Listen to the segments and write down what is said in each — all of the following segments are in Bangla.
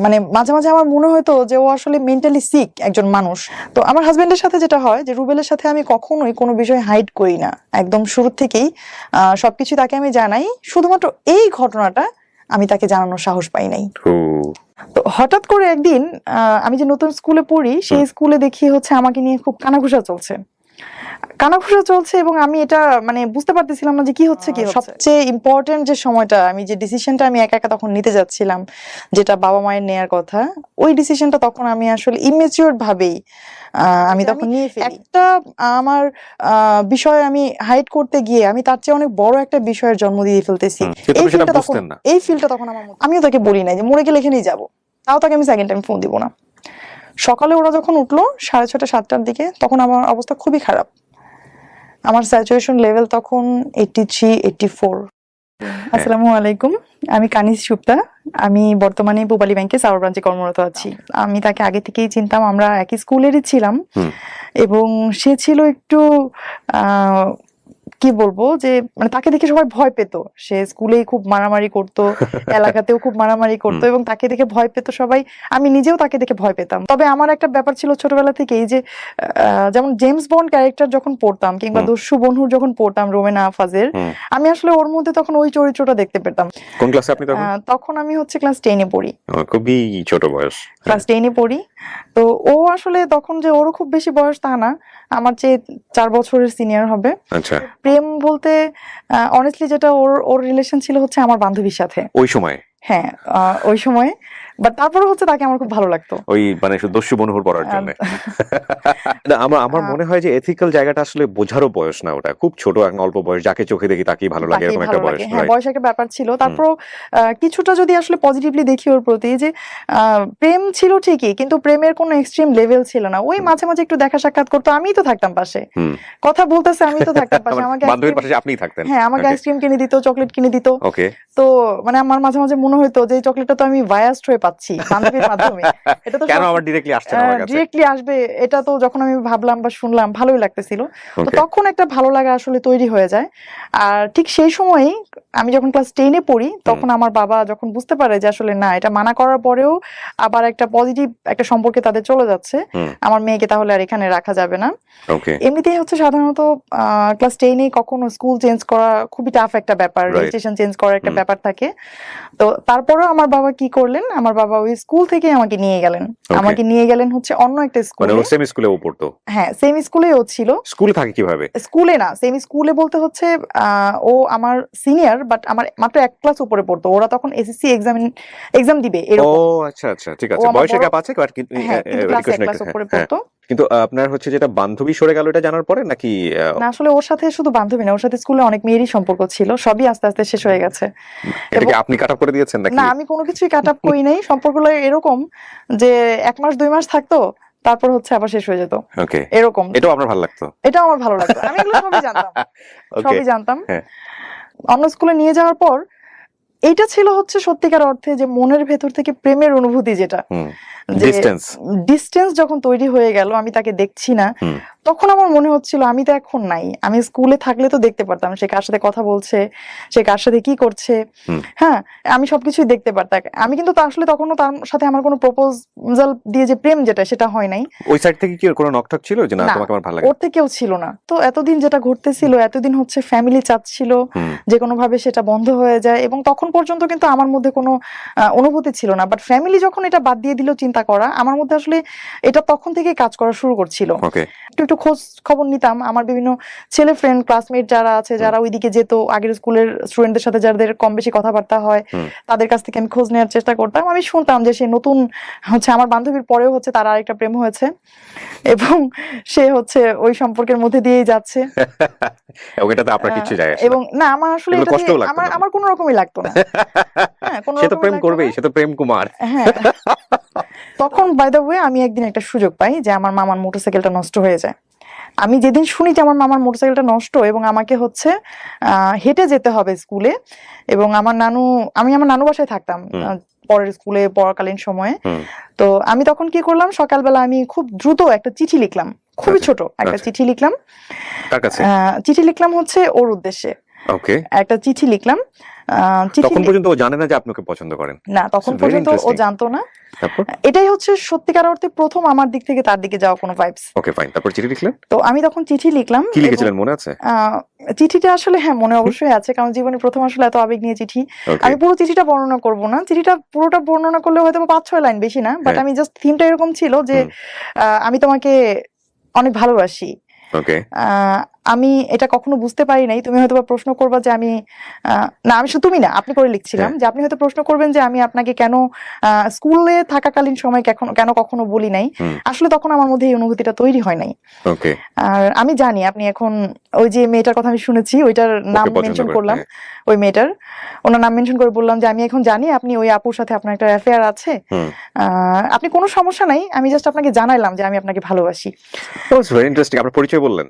মানে মাঝে মাঝে আমার মনে হতো যে ও আসলে মেন্টালি সিক একজন মানুষ। তো আমার হাজবেন্ডের সাথে যেটা হয় যে রুবেলের সাথে আমি কখনোই কোনো বিষয় হাইড করি না, একদম শুরু থেকেই সবকিছু তাকে আমি জানাই। শুধুমাত্র এই ঘটনাটা আমি তাকে জানানোর সাহস পাই নাই। তো হঠাৎ করে একদিন আমি যে নতুন স্কুলে পড়ি সেই স্কুলে দেখি হচ্ছে আমাকে নিয়ে খুব কানাঘুষা চলছে এবং আমি এটা মানে বুঝতে পারতেছিলাম না যে কি হচ্ছে। সবচেয়ে ইম্পর্টেন্ট যে সময়টা, আমি যে ডিসিশনটা আমি একা একা তখন নিতে যাচ্ছিলাম, যেটা বাবা মায়ের নেয়ার কথা, ওই ডিসিশনটা তখন আমি আসলে ইমেচিউর ভাবেই আমি তখন নিয়ে ফেলি। একটা আমার বিষয় আমি হাইড করতে গিয়ে আমি তার চেয়ে অনেক বড় একটা বিষয়ের জন্ম দিয়ে ফেলতেছি। এই ফিলটা তখন আমিও তাকে বলি নাই যে মরে গেলে এখানেই যাবো, তাও তাকে আমি সেকেন্ড টাইম ফোন দিব না। সকালে ওরা যখন উঠলো 6:30 7টার দিকে, তখন আমার অবস্থা খুবই খারাপ। আমার স্যাচুরেশন লেভেল তখন 83 84। আসসালামু আলাইকুম, আমি কানিজ সুপ্তা। আমি বর্তমানে পূবালী ব্যাংকে সাভার ব্রাঞ্চে কর্মরত আছি। আমি তাকে আগে থেকেই চিনতাম, আমরা একই স্কুলেরই ছিলাম এবং সে ছিল একটু কি বলবো যে মানে তাকে দেখে সবাই ভয় পেত। সে স্কুলেই খুব মারামারি করতো, এলাকাতেও খুব মারামারি করতো এবং তাকে দেখে ভয় পেত সবাই। আমি নিজেও তাকে দেখে ভয় পেতাম। তবে আমার একটা ব্যাপার ছিল ছোটবেলা থেকেই যে যেমন জেমস বন্ড ক্যারেক্টার যখন পড়তাম কিংবা দস্যু বন্ধুর যখন পড়তাম রোমেনা আফাজের, আমি আসলে ওর মধ্যে তখন ওই চরিত্রটা দেখতে পেতাম। কোন ক্লাসে আপনি তখন? তখন আমি হচ্ছে ক্লাস 10-এ পড়ি। খুবই ছোট বয়স। ক্লাস 10-এ পড়ি। তো ও আসলে তখন যে ওরও খুব বেশি বয়স তা না, আমার চেয়ে 4 বছরের সিনিয়র হবে। আচ্ছা। প্রেম বলতে অনেস্টলি যেটা ওর রিলেশন ছিল হচ্ছে আমার বান্ধবীর সাথে ওই সময়। হ্যাঁ, ওই সময়। বাট তারপরে হচ্ছে তাকে আমার খুব ভালো লাগতো, ওই মানে দস্যু বনুহুর পড়ার জন্য। আমার মনে হয় যে এথিক্যাল জায়গাটা আসলে বোঝারও বয়স না, ওটা খুব ছোট অল্প বয়স, যাকে চোখে দেখি তাকেই ভালো লাগে এরকম একটা বয়স। হ্যাঁ, বয়স একটা ব্যাপার ছিল। তারপর কিছুটা যদি আসলে পজিটিভলি দেখি ওর প্রতি, যে প্রেম ছিল ঠিকই, কিন্তু প্রেমের কোনো এক্সট্রিম লেভেল ছিল না। ওই মাঝে মাঝে একটু দেখা সাক্ষাৎ করতো, আমিই তো থাকতাম পাশে, কথা বলতেছে আমি তো থাকতাম পাশে। আমাকে বান্ধবীর পাশে আপনিই থাকতেন? হ্যাঁ, আমাকে আইসক্রিম কিনে দিত, চকলেট কিনে দিত। ওকে। তো মানে আমার মাঝে মাঝে মনে হতো যে এই চকলেটটা তো আমি বায়াসড হয়ে পাচ্ছি বান্ধবীর মাধ্যমে, এটা তো কেন আমার ডিরেক্টলি আসছে না আমার কাছে? ডিরেক্টলি আসবে, এটা তো যখন আমি ভাবলাম বা শুনলাম ভালোই লাগতেছিল। তো তখন একটা ভালো লাগা আসলে তৈরি হয়ে যায়। আর ঠিক সেই সময়ই আমি যখন ক্লাস 10-এ পড়ি, তখন আমার বাবা যখন বুঝতে পারে যে আসলে না, এটা মানা করার পরেও আবার একটা পজিটিভ একটা সম্পর্কে তাদের চলে যাচ্ছে, আমার মেয়েকে তাহলে আর এখানে রাখা যাবে না। এমনিতেই হচ্ছে সাধারণত ক্লাস 10-এ কখনো স্কুল চেঞ্জ করা খুবই টাফ একটা ব্যাপার, রেজিস্ট্রেশন চেঞ্জ করার একটা ব্যাপার থাকে। তো তারপরেও আমার বাবা কি করলেন, আমার বাবা ওই স্কুল থেকে আমাকে নিয়ে গেলেন হচ্ছে অন্য একটা স্কুলে। মানে সেম স্কুলে ও পড়তো? হ্যাঁ, সেম স্কুলে ও ছিল। স্কুলে থাকে কিভাবে? স্কুলে না, সেম স্কুলে বলতে হচ্ছে ও আমার সিনিয়র, বাট আমার মাত্র 1 ক্লাস উপরে পড়তো। ওরা তখন এসএসসি এক্সাম দিবে এরকম। ও আচ্ছা আচ্ছা, ঠিক আছে, বয়সের গ্যাপ আছে, বাট কিন্তু ক্লাস উপরে পড়তো। কিন্তু আপনার হচ্ছে যেটা বান্ধবী সরে গেল, এটা জানার পরে নাকি? না, আসলে ওর সাথে শুধু বান্ধবী না, ওর সাথে স্কুলে অনেক মেয়েরই সম্পর্ক ছিল, সবই আস্তে আস্তে শেষ হয়ে গেছে। এটা কি আপনি কাট আপ করে দিয়েছেন নাকি? না, আমি কোনো কিছুই কাট আপ করি নাই। সম্পর্কগুলো এরকম যে 1 মাস 2 মাস থাকতো, তারপর হচ্ছে আবার শেষ হয়ে যেত। ওকে, এরকম। এটাও আপনার ভালো লাগতো? এটাও আমার ভালো লাগতো, আমি এগুলো সবই জানতাম। অন্য স্কুলে নিয়ে যাওয়ার পর এইটা ছিল হচ্ছে সত্যিকার অর্থে যে মনের ভেতর থেকে প্রেমের অনুভূতি, যেটা ডিস্টেন্স যখন তৈরি হয়ে গেল, আমি তাকে দেখছি না, তখন আমার মনে হচ্ছিল আমি তো এখন নাই। আমি স্কুলে থাকলে তো দেখতে পারতাম সে কার সাথে কথা বলছে, সে কার সাথে কি করছে, হ্যাঁ, আমি সবকিছুই দেখতে পারতাম। আমি কিন্তু আসলে তখনও তার সাথে আমার কোনো প্রপোজাল দিয়ে যে প্রেম, যেটা সেটা হয় নাই। ওই সাইড থেকে কি কোনো নকটক ছিল যে না তোমাকে আমার ভালো লাগে? ওর থেকেও ছিল না। তো এতদিন যেটা ঘটতেছিল, এতদিন হচ্ছে ফ্যামিলি চাচ্ছিল যে কোনো ভাবে সেটা বন্ধ হয়ে যায়, এবং তখন পর্যন্ত কিন্তু আমার মধ্যে কোনো অনুভূতি ছিল না। বাট ফ্যামিলি যখন এটা বাদ দিয়ে দিল চিন্তা করা, আমার মধ্যে আসলে এটা তখন থেকে কাজ করা শুরু করছিল। একটু খোঁজ খবর নিতাম, আমার বিভিন্ন ছেলে ফ্রেন্ড ক্লাসমেট যারা আছে, যারা ওইদিকে যেত, আগের স্কুলের স্টুডেন্টদের সাথে যাদের কম বেশি কথাবার্তা হয়, তাদের কাছ থেকে আমি খোঁজ নেওয়ার চেষ্টা করতাম। আমি শুনতাম যে সে নতুন হচ্ছে আমার বান্ধবীর পরেও হচ্ছে তার আরেকটা প্রেম হয়েছে এবং সে হচ্ছে ওই সম্পর্কের মধ্যে দিয়েই যাচ্ছে। ওটাতে আপনার কিছু যায় আসে না? এবং না, আমার আসলে আমার কোনো রকমই লাগতো না। হ্যাঁ, সে তো প্রেম করবেই, সে তো প্রেম কুমার। হ্যাঁ। তখন বাই দ্য ওয়ে আমি একদিন একটা সুযোগ পাই যে আমার মামার মোটরসাইকেলটা নষ্ট হয়ে যায়। আমি যেদিন শুনি যে আমার মামার মোটরসাইকেলটা নষ্ট এবং আমাকে হচ্ছে হেঁটে যেতে হবে স্কুলে, এবং আমি আমার নানু বাসায় থাকতাম পরের স্কুলে পড়াকালীন সময়ে। তো আমি তখন কি করলাম, সকালবেলা আমি খুব দ্রুত একটা চিঠি লিখলাম, খুবই ছোট একটা চিঠি লিখলাম। কার কাছে? চিঠি লিখলাম হচ্ছে ওর উদ্দেশ্যে। ওকে, একটা চিঠি লিখলাম। তখন পর্যন্ত ও জানে না যে আপনি ওকে পছন্দ করেন? না, তখন পর্যন্ত ও জানতো না। এটাই হচ্ছে সত্যিকার অর্থে প্রথম আমার দিক থেকে তার দিকে যাওয়া কোনো ভাইবস। ওকে ফাইন, তারপর চিঠি লিখলেন? তো আমি তখন চিঠি লিখলাম। কি লিখেছিলেন মনে আছে? চিঠিটা আসলে হ্যাঁ মনে অবশ্যই আছে, কারণ জীবনে প্রথম আসলে এত আবেগ নিয়ে চিঠি। আমি পুরো চিঠিটা বর্ণনা করব না, চিঠিটা পুরোটা বর্ণনা করলে হয়তো 5-6 লাইন, বেশি না, বাট আমি জাস্ট থিমটা এরকম ছিল যে আমি তোমাকে অনেক ভালোবাসি। ওকে, আমি এটা কখনো বুঝতে পারি নাই, তুমি হয়তো প্রশ্ন করবা যে আমি না, আমি তুমি না, আপনি করে লিখছিলাম যে আপনি হয়তো প্রশ্ন করবেন যে আমি আপনাকে কেন স্কুলে থাকাকালীন সময় কেন কখনো বলি নাই। আসলে তখন আমার মধ্যে এই অনুভূতিটা তৈরি হয় নাই। ওকে, আর আমি জানি আপনি এখন ওই যে মেয়েটার কথা আমি শুনেছি, ওইটার নাম মেনশন করলাম, ওই মেয়েটার ওনার নাম মেনশন করে বললাম যে আমি এখন জানি আপনি ওই আপুর সাথে আপনার একটা অ্যাফেয়ার আছে, আপনি কোনো সমস্যা নাই, আমি জাস্ট আপনাকে জানাইলাম যে আমি আপনাকে ভালোবাসি। Very interesting. আপনার পরিচয় বললেন?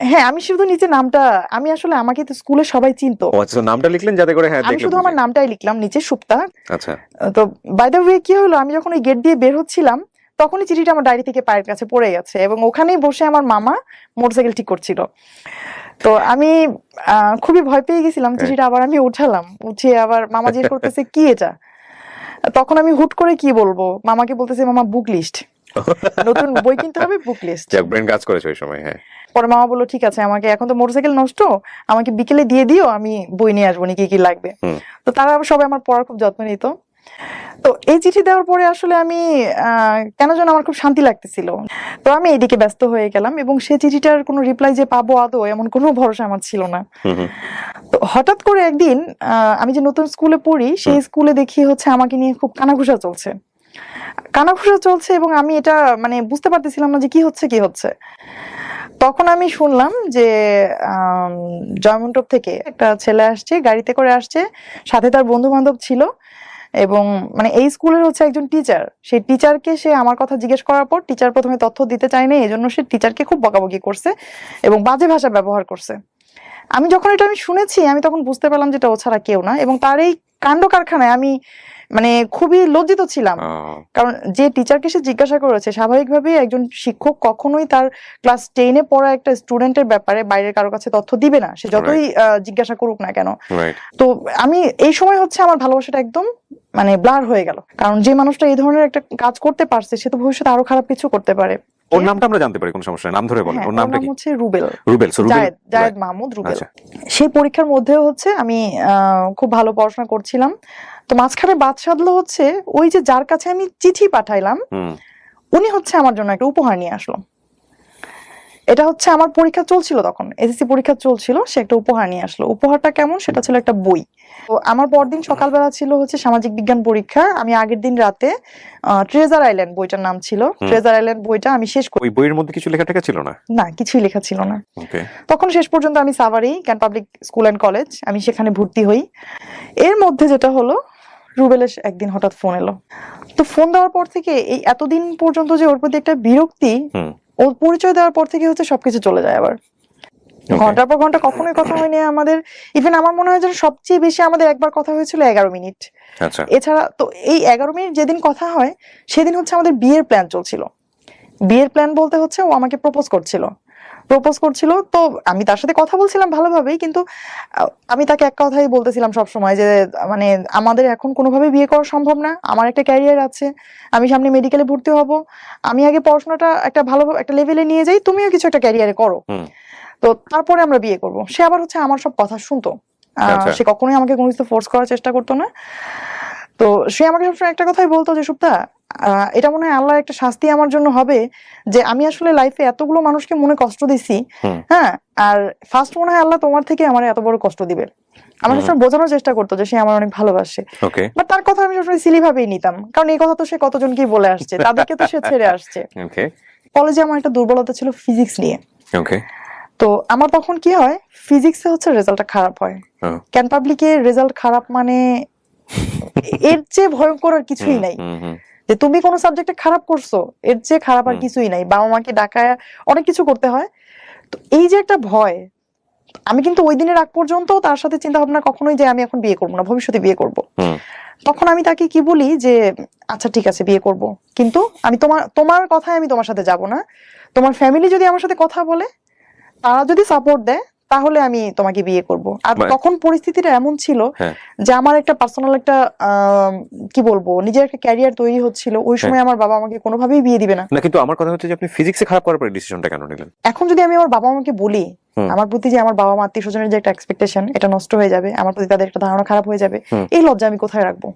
হ্যাঁ, আমি শুধু নিচে নামটা, আমি আসলে আমাকে তো স্কুলে সবাই চিনতো। আচ্ছা, নামটা লিখলেন যাতে করে? হ্যাঁ, আমি শুধু আমার নামটাই লিখলাম নিচে, সুপ্তা। আচ্ছা, তো বাই দ্য ওয়ে কি হলো, আমি যখন ওই গেট দিয়ে বের হচ্ছিলাম তখনই চিঠিটা আমার ডায়েরি থেকে পায়ের কাছে পড়ে গেছে, এবং ওখানেই বসে আমার মামা মোটরসাইকেল ঠিক করছিল। তো আমি খুবই ভয় পেয়ে গেছিলাম। চিঠিটা আবার আমি উঠালাম, উঠিয়ে আবার মামা জিজ্ঞেস করতেছে কি এটা। তখন আমি হুট করে কি বলবো, মামাকে বলতেছে মামা বুক লিস্ট, নতুন বই কিনতে হবে, বুক লিস্ট। ব্রেন কাজ করেছে ওই সময়। হ্যাঁ, পরে মামা বললো ঠিক আছে, আমাকে এখন তো মোটরসাইকেল নষ্ট, আমাকে বিকেলে দিয়ে দিও, আমি বই নিয়ে আসবো, কি কি লাগবে। তো তারা সবাই আমার পড়ার খুব যত্ন নিত। তো এই চিঠি দেওয়ার পরে আসলে আমি কেন যেন আমার খুব শান্তি লাগতেছিল। তো আমি এদিকে ব্যস্ত হয়ে গেলাম, এবং সেই চিঠিটার কোনো রিপ্লাই যে পাবো আদৌ এমন কোনো ভরসা আমার ছিল না। তো হঠাৎ করে একদিন আমি যে নতুন স্কুলে পড়ি, সেই স্কুলে দেখি হচ্ছে আমাকে নিয়ে খুব কানাঘুষা চলছে, এবং আমি এটা মানে বুঝতে পারতেছিলাম না যে কি হচ্ছে। তখন আমি শুনলাম যে জয়মন্টপ থেকে একটা ছেলে আসছে, গাড়িতে করে আসছে, সাথে তার বন্ধু বান্ধব ছিল, এবং মানে এই স্কুলের হচ্ছে একজন টিচার। সেই টিচারকে সে আমার কথা জিজ্ঞেস করার পর টিচার প্রথমে তথ্য দিতে চায়নি, এই জন্য সে টিচারকে খুব বকাবকি করছে এবং বাজে ভাষা ব্যবহার করছে। আমি যখন এটা শুনেছি, আমি তখন বুঝতে পারলাম যে এটা ও ছাড়া কেউ না, এবং তার এই কাণ্ড কারখানায় আমি মানে খুবই লজ্জিত ছিলাম। কারণ যে টিচারকে সে জিজ্ঞাসা করেছে, স্বাভাবিকভাবে একজন শিক্ষক কখনোই তার ক্লাস 10-এ পড়া একটা স্টুডেন্টের ব্যাপারে বাইরের কারো কাছে তথ্য দিবে না, সে যতই জিজ্ঞাসা করুক না কেন। তো আমি এই সময় হচ্ছে আমার ভালোবাসাটা একদম মানে ব্লার হয়ে গেল, কারণ যে মানুষটা এই ধরনের একটা কাজ করতে পারছে সে তো ভবিষ্যতে আরো খারাপ কিছু করতে পারে। ওর নামটা আমরা জানতে পারি? কোনো সমস্যা নেই, নাম ধরে বলেন। ওর নামটা কি? হচ্ছে রুবেল। জায়েদ মাহমুদ রুবেল। সেই পরীক্ষার মধ্যেও হচ্ছে আমি খুব ভালো পড়াশোনা করছিলাম। তো মাঝখানে বাদ সাধলো হচ্ছে ওই যে যার কাছে আমি চিঠি পাঠাইলাম, উনি হচ্ছে আমার জন্য একটা উপহার নিয়ে আসলো। এটা হচ্ছে আমার পরীক্ষা চলছিল, তখন এসএসসি পরীক্ষা চলছিল, সে একটা উপহার নিয়ে আসলো। উপহারটা কেমন, সেটা ছিল একটা বই। তো আমার পরদিন সকালবেলা ছিল হচ্ছে সামাজিক বিজ্ঞান পরীক্ষা। আমি আগের দিন রাতে ট্রেজার আইল্যান্ড বইটার নাম ছিল, ট্রেজার আইল্যান্ড বইটা আমি শেষ করি। ওই বইয়ের মধ্যে কিছু লেখা ছিল না? না, কিছুই লেখা ছিল না। তখন শেষ পর্যন্ত আমি সাভারি ক্যান পাবলিক স্কুল অ্যান্ড কলেজ, আমি সেখানে ভর্তি হই। এর মধ্যে যেটা হলো, রুবেলের একদিন হঠাৎ ফোন এলো। তো ফোন দেওয়ার পর থেকে এই এতদিন পর্যন্ত যে ওর প্রতি একটা বিরক্তি, ওর পরিচয় দেওয়ার পর থেকে হচ্ছে সবকিছু চলে যায় আবার। ঘন্টার পর ঘন্টা কখনোই কথা হয়নি আমাদের। ইভেন আমার মনে হয় যে সবচেয়ে বেশি আমাদের একবার কথা হয়েছিল 11 মিনিট। এছাড়া তো এই 11 মিনিট যেদিন কথা হয় সেদিন হচ্ছে আমাদের বিয়ের প্ল্যান চলছিল। বিয়ের প্ল্যান বলতে হচ্ছে ও আমাকে প্রপোজ করছিল। তো আমি তার সাথে কথা বলছিলাম ভালোভাবেই, কিন্তু আমি তাকে এক কথাই বলতেছিলাম সবসময় যে মানে আমাদের এখন কোনোভাবে বিয়ে করা সম্ভব না, আমার একটা ক্যারিয়ার আছে, আমি সামনে মেডিকেলে ভর্তি হব, আমি আগে পড়াশোনাটা একটা ভালো একটা লেভেলে নিয়ে যাই, তুমিও কিছু একটা ক্যারিয়ারে করো, তো তারপরে আমরা বিয়ে করব। সে আবার হচ্ছে আমার সব কথা শুনতো, সে কখনোই আমাকে কোনো কিছু ফোর্স করার চেষ্টা করতো না। তো সে আমাকে সবসময় একটা কথাই বলতো যে সুপ্তা, এটা মনে হয় আল্লাহর একটা শাস্তি আমার জন্য হবে যে আমি আসলে লাইফে এতগুলো মানুষকে মনে কষ্ট দিছি, হ্যাঁ, আর ফার্স্ট মনে হয় আল্লাহ তোমার থেকে আমার এত বড় কষ্ট দিবে। আমার সবসময় বোঝানোর চেষ্টা করতো যে সে আমার অনেক ভালোবাসে, বাট তার কথা আমি সবসময় সিলি ভাবেই নিতাম, কারণ এই কথা তো সে কতজনকেই বলে আসছে, তাদেরকে তো সে ছেড়ে আসছে। কলেজে আমার একটা দুর্বলতা ছিল ফিজিক্স নিয়ে। তো আমার তখন কি হয়, ফিজিক্সে হচ্ছে রেজাল্টটা খারাপ হয়, ক্যান পাবলিকে রেজাল্ট খারাপ মানে এর চেয়ে ভয়ঙ্কর আর কিছুই নাই। যে তুমি কোনো সাবজেক্টে খারাপ করছো, এর চেয়ে খারাপ আর কিছুই নাই। বাবা মাকে ডাকায় অনেক কিছু করতে হয়। তো এই যে একটা ভয়, আমি কিন্তু ওই দিনের আগ পর্যন্ত তার সাথে চিন্তা ভাবনা কখনোই যে আমি এখন বিয়ে করবো না, ভবিষ্যতে বিয়ে করব। তখন আমি তাকে কি বলি যে আচ্ছা ঠিক আছে বিয়ে করব, কিন্তু আমি তোমার কথায় আমি তোমার সাথে যাব না, তোমার ফ্যামিলি যদি আমার সাথে কথা বলে, তারা যদি সাপোর্ট দেয় তাহলে আমি তোমাকে বিয়ে করব। আর মানে- তখন পরিস্থিতিটা এমন ছিল হ্যাঁ। যে আমার একটা পার্সোনাল একটা কি বলবো নিজের একটা ক্যারিয়ার তৈরি হচ্ছিল, ওই সময় আমার বাবা আমাকে কোনোভাবেই বিয়ে দিবে না। না, কিন্তু আমার কথা হচ্ছে যে আপনি ফিজিক্সে খারাপ করার পরে ডিসিশনটা কেন নিলেন? এখন যদি আমি আমার বাবা মাকে বলি আমার প্রতি যে আমার বাবা মা আত্মীয় স্বজনের যে একটা এক্সপেকটেশন এটা নষ্ট হয়ে যাবে, আমার প্রতি তাদের একটা ধারণা খারাপ হয়ে যাবে, এই লজ্জা আমি কোথায় রাখবো?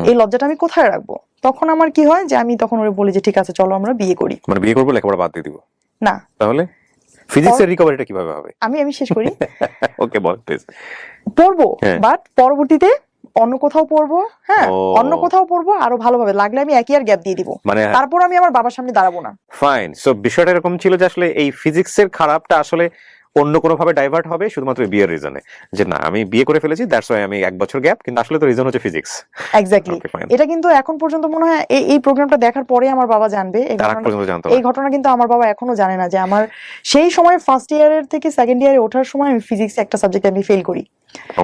এই লজ্জাটা আমি কোথায় রাখবো? তখন আমার কি হয় যে আমি তখন ওরে বলি যে ঠিক আছে চলো আমরা বিয়ে করি। মানে বিয়ে করবো, লেখাপড়া বাদ দিয়ে দিব? না। তাহলে ফিজিক্সের রিকভারিটা কিভাবে হবে? আমি শেষ করি। ওকে, বল প্লিজ। পড়বো, বাট পরবর্তীতে অন্য কোথাও পড়বো। হ্যাঁ, অন্য কোথাও পড়বো, আরো ভালোভাবে, লাগলে আমি একই আর গ্যাপ দিয়ে দিব, মানে তারপর আমি আমার বাবার সামনে দাঁড়াবো না। ফাইন। সো বিষয়টা এরকম ছিল যে আসলে এই ফিজিক্সের খারাপটা আসলে অন্য কোনো ভাবে ডাইভার্ট হবে শুধুমাত্র বিয়ের রিজনে, যে না আমি বিয়ে করে ফেলেছি দ্যাটস ওয়াই আমি 1 বছর গ্যাপ, কিন্তু আসলে তো রিজন হচ্ছে ফিজিক্স। এক্স্যাক্টলি। এটা কিন্তু এখন পর্যন্ত মনে হয় এই প্রোগ্রামটা দেখার পরে আমার বাবা জানবে। এই ঘটনা কিন্তু আমার বাবা এখনো জানে না যে আমার সেই সময় ফার্স্ট ইয়ারের থেকে সেকেন্ড ইয়ারে ওঠার সময় আমি ফিজিক্সে একটা সাবজেক্ট আমি ফেল করি।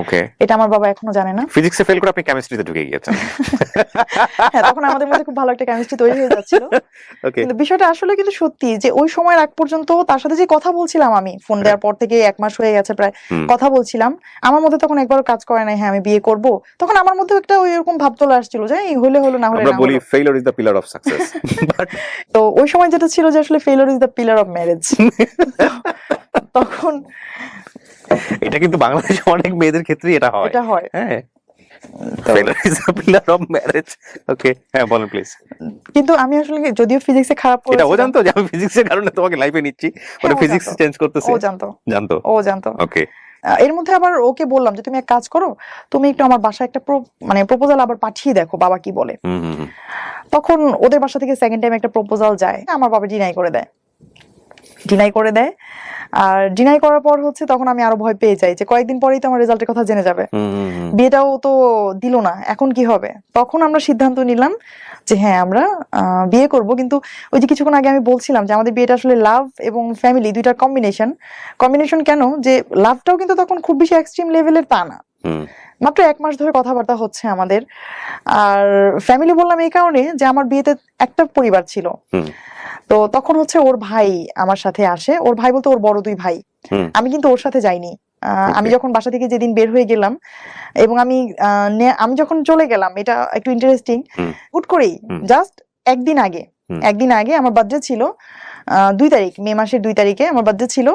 ওকে, এটা আমার বাবা এখনো জানে না। ফিজিক্সে ফেল করে আপনি কেমিস্ট্রিতে ঢুকে গিয়েছেন। হ্যাঁ, তখন আমাদের মধ্যে খুব ভালো একটা কেমিস্ট্রি তৈরি হয়ে যাচ্ছিল। ওকে, কিন্তু বিষয়টা আসলে কিন্তু সত্যি যে ওই সময়ের আগ পর্যন্ত তার সাথে যে কথা বলছিলাম, আমি ফোন দেওয়ার পর থেকে 1 মাস হয়ে গেছে প্রায় কথা বলছিলাম, আমার মধ্যে তখন একবারও কাজ করে নাই হ্যাঁ আমি বিয়ে করব। তখন আমার মধ্যে একটা ওই এরকম ভাব চলে আসছিল যে হলে হলো, না হলে আমরা না বলি হলো। Failure is the pillar of success. তো ওই সময় যেটা ছিল যে আসলে failure is the pillar of marriage. তখন এটা কিন্তু বাংলাদেশে অনেক মেয়েদের ক্ষেত্রে এটা হয়। হ্যাঁ, failure is the pillar of marriage. Okay, হ্যাঁ বলেন প্লিজ। কিন্তু আমি আসলে যদিও ফিজিক্সে খারাপ করেছি, এটা ও জানতো যে আমি ফিজিক্সের কারণে তোমাকে লাইফে নিচ্ছি, মানে ফিজিক্স চেঞ্জ করতেছে? ও জানতো। ওকে। এর মধ্যে আবার ওকে বললাম যে তুমি এক কাজ করো, তুমি একটু আমার বাসায় একটা মানে প্রপোজাল আবার পাঠিয়ে দেখো বাবা কি বলে। তখন ওদের বাসা থেকে সেকেন্ড টাইম একটা প্রপোজাল যায়, আমার বাবা ডিনাই করে দেয়। আর ডিনাই করার পর হচ্ছে তখন আমি আরো ভয় পেয়ে যাই যে কয়েকদিন পরেই তো আমার রেজাল্টের কথা জেনে যাবে, বিয়েটাও তো দিল না, এখন কি হবে? তখন আমরা সিদ্ধান্ত নিলাম যে হ্যাঁ আমরা বিয়ে করব। কিন্তু ওই যে কিছুক্ষণ আগে আমি বলছিলাম যে আমাদের বিয়েটা আসলে লাভ এবং ফ্যামিলি দুইটার কম্বিনেশন কেন, যে লাভটাও কিন্তু তখন খুব বেশি এক্সট্রিম লেভেলের তা না, মাত্র 1 মাস ধরে কথাবার্তা হচ্ছে আমাদের। আর ফ্যামিলি বললাম এই কারণে যে আমার বিয়েতে একটা পরিবার ছিল, তো তখন হচ্ছে ওর ভাই আমার সাথে আসে, ওর ভাই বলতে ওর বড় 2 ভাই। আমি কিন্তু ওর সাথে যাইনি। আমি যখন বাসা থেকে যেদিন বের হয়ে গেলাম এবং আমি যখন চলে গেলাম, এটা একটু ইন্টারেস্টিং, হুট করেই জাস্ট একদিন আগে আমার বার্থডে ছিল, 2 তারিখ, মে মাসের 2 তারিখে আমার বার্থডে ছিল।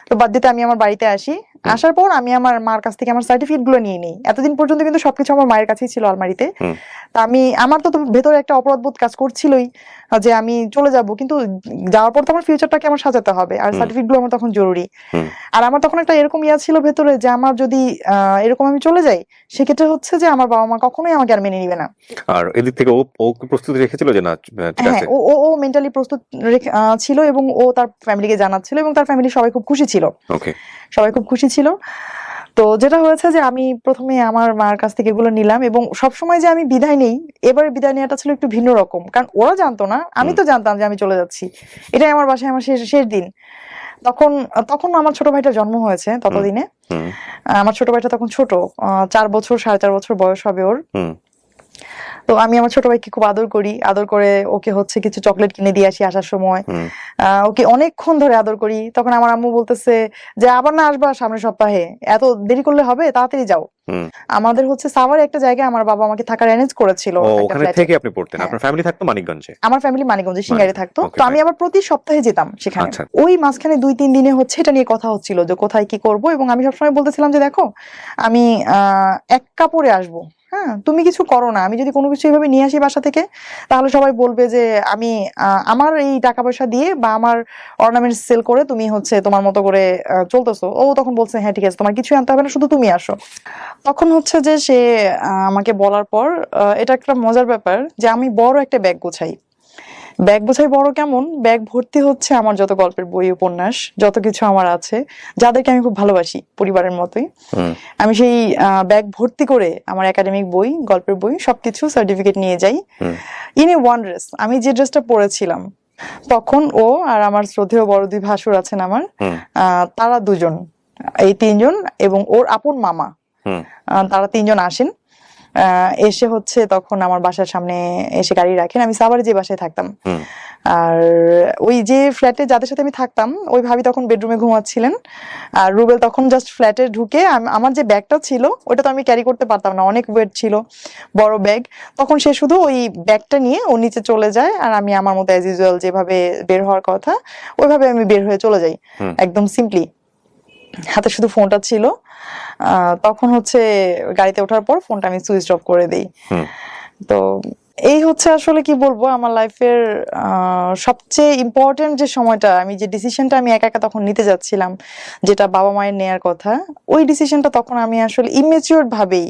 তো বার্থডেতে আমি আমার বাড়িতে আসি, আসার পর আমি আমার মার কাছ থেকে আমার সার্টিফিকেট গুলো নিয়ে নিই। এতদিন পর্যন্ত কিন্তু সবকিছু আমার মায়ের কাছেই ছিল আলমারিতে। তা আমার তো ভেতরে একটা অপরাধ বোধ কাজ করছিলই যে আমি চলে যাব, কিন্তু যাওয়ার পর তো আমার ফিউচারটাকে আমার সাজাতে হবে, আর সার্টিফিকেট গুলো আমার তখন জরুরি। আর আমার তখন একটা এরকম ছিল ভেতরে যে আমার যদি এরকম আমি চলে যাই, সেক্ষেত্রে হচ্ছে যে আমার বাবা মা কখনোই আমাকে আর মেনে নিবে না। আর এদিক থেকে ও প্রস্তুতি রেখেছিল যে না ঠিক আছে? ও মেন্টালি প্রস্তুত ছিল এবং ও তার ফ্যামিলিকে জানাচ্ছিল এবং তার ফ্যামিলি সবাই খুব খুশি ছিল। সবাই খুব খুশি ছিল। তো যেটা হয়েছে যে আমি প্রথমে আমার মার কাছ থেকে এগুলো নিলাম, এবং সবসময় যে আমি বিদায় নেই, এবারে বিদায় নেওয়াটা ছিল একটু ভিন্ন রকম, কারণ ওরা জানতো না, আমি তো জানতাম যে আমি চলে যাচ্ছি। এটাই আমার বাসায় আমার শেষ দিন। তখন আমার ছোট ভাইটার জন্ম হয়েছে ততদিনে। আমার ছোট ভাইটা তখন ছোট, 4 বছর 4.5 বছর বয়স হবে ওর। তো আমি আমার ছোট ভাইকে খুব আদর করে ওকে হচ্ছে কিছু চকলেট কিনে দিয়ে আসি আসার সময়, ওকে অনেকক্ষণ ধরে আদর করি। তখন আমার আম্মু বলতেছে যে আবার না আসবা সামনের সপ্তাহে, এত দেরি করলে হবে, তাড়াতাড়ি যাও। আমাদের হচ্ছে সাভারে একটা জায়গায় আমার বাবা আমাকে থাকার অ্যারেঞ্জ করেছিল। ওখানে থেকে আপনি পড়তেন? আপনার ফ্যামিলি থাকতো মানিকগঞ্জে? আমার ফ্যামিলি মানিকগঞ্জে সিঙ্গারে থাকতো। তো আমি আবার প্রতি সপ্তাহে যেতাম সেখানে। ওই মাঝখানে 2-3 দিনে হচ্ছে এটা নিয়ে কথা হচ্ছিল যে কোথায় কি করব, এবং আমি সবসময় বলতেছিলাম যে দেখো আমি 1 কাপড়ে আসবো, হ্যাঁ তুমি কিছু করো না, আমি যদি কোনো কিছু এইভাবে নিয়ে আসি বাসা থেকে তাহলে সবাই বলবে যে আমি আমার এই টাকা পয়সা দিয়ে বা আমার অর্নামেন্টস সেল করে তুমি হচ্ছে তোমার মতো করে চলতেছো। ও তখন বলছে হ্যাঁ ঠিক আছে, তোমার কিছু আনতে হবে না, শুধু তুমি আসো। তখন হচ্ছে যে সে আমাকে বলার পর এটা একটা মজার ব্যাপার যে আমি বড় একটা ব্যাগ গোছাই বড় কেমন, ব্যাগ ভর্তি হচ্ছে আমার যত গল্পের বই উপন্যাস যত কিছু আমার আছে, যাদেরকে আমি খুব ভালোবাসি পরিবারের মতোই। আমি সেই ব্যাগ ভর্তি করে আমার একাডেমিক বই, গল্পের বই, সবকিছু সার্টিফিকেট নিয়ে যাই। ইন এ ওয়ান ড্রেস, আমি যে ড্রেসটা পরেছিলাম তখন ও আর আমার শ্রদ্ধেয় বড় 2 ভাসুর আছেন আমার, তারা 2 জন, এই 3 জন এবং ওর আপন মামা, তারা 3 জন আসেন। এসে হচ্ছে তখন আমার বাসার সামনে এসে গাড়ি রাখেন। আমি সাভারে যে বাসায় থাকতাম, আর ওই যে ফ্ল্যাটে যাদের সাথে আমি থাকতাম ওই ভাবি তখন বেডরুমে ঘুমাচ্ছিলেন, আর রুবেল তখন জাস্ট ফ্ল্যাটে ঢুকে আমার যে ব্যাগটা ছিল ওটা তো আমি ক্যারি করতে পারতাম না, অনেক ওয়েট ছিল, বড় ব্যাগ। তখন সে শুধু ওই ব্যাগটা নিয়ে ও নিচে চলে যায়, আর আমি আমার মতো অ্যাজ ইউজুয়াল যেভাবে বের হওয়ার কথা ওইভাবে আমি বের হয়ে চলে যাই, একদম সিম্পলি। হাতে শুধু ফোনটা ছিল। তখন হচ্ছে গাড়িতে ওঠার পর ফোনটা আমি সুইচ অফ করে দিই। তো এই হচ্ছে আসলে কি বলবো, আমার লাইফের সবচেয়ে ইম্পর্টেন্ট যে সময়টা, আমি যে ডিসিশনটা আমি একা একা তখন নিতে যাচ্ছিলাম, যেটা বাবা মায়ের নেয়ার কথা, ওই ডিসিশনটা তখন আমি আসলে ইমেচিওর ভাবেই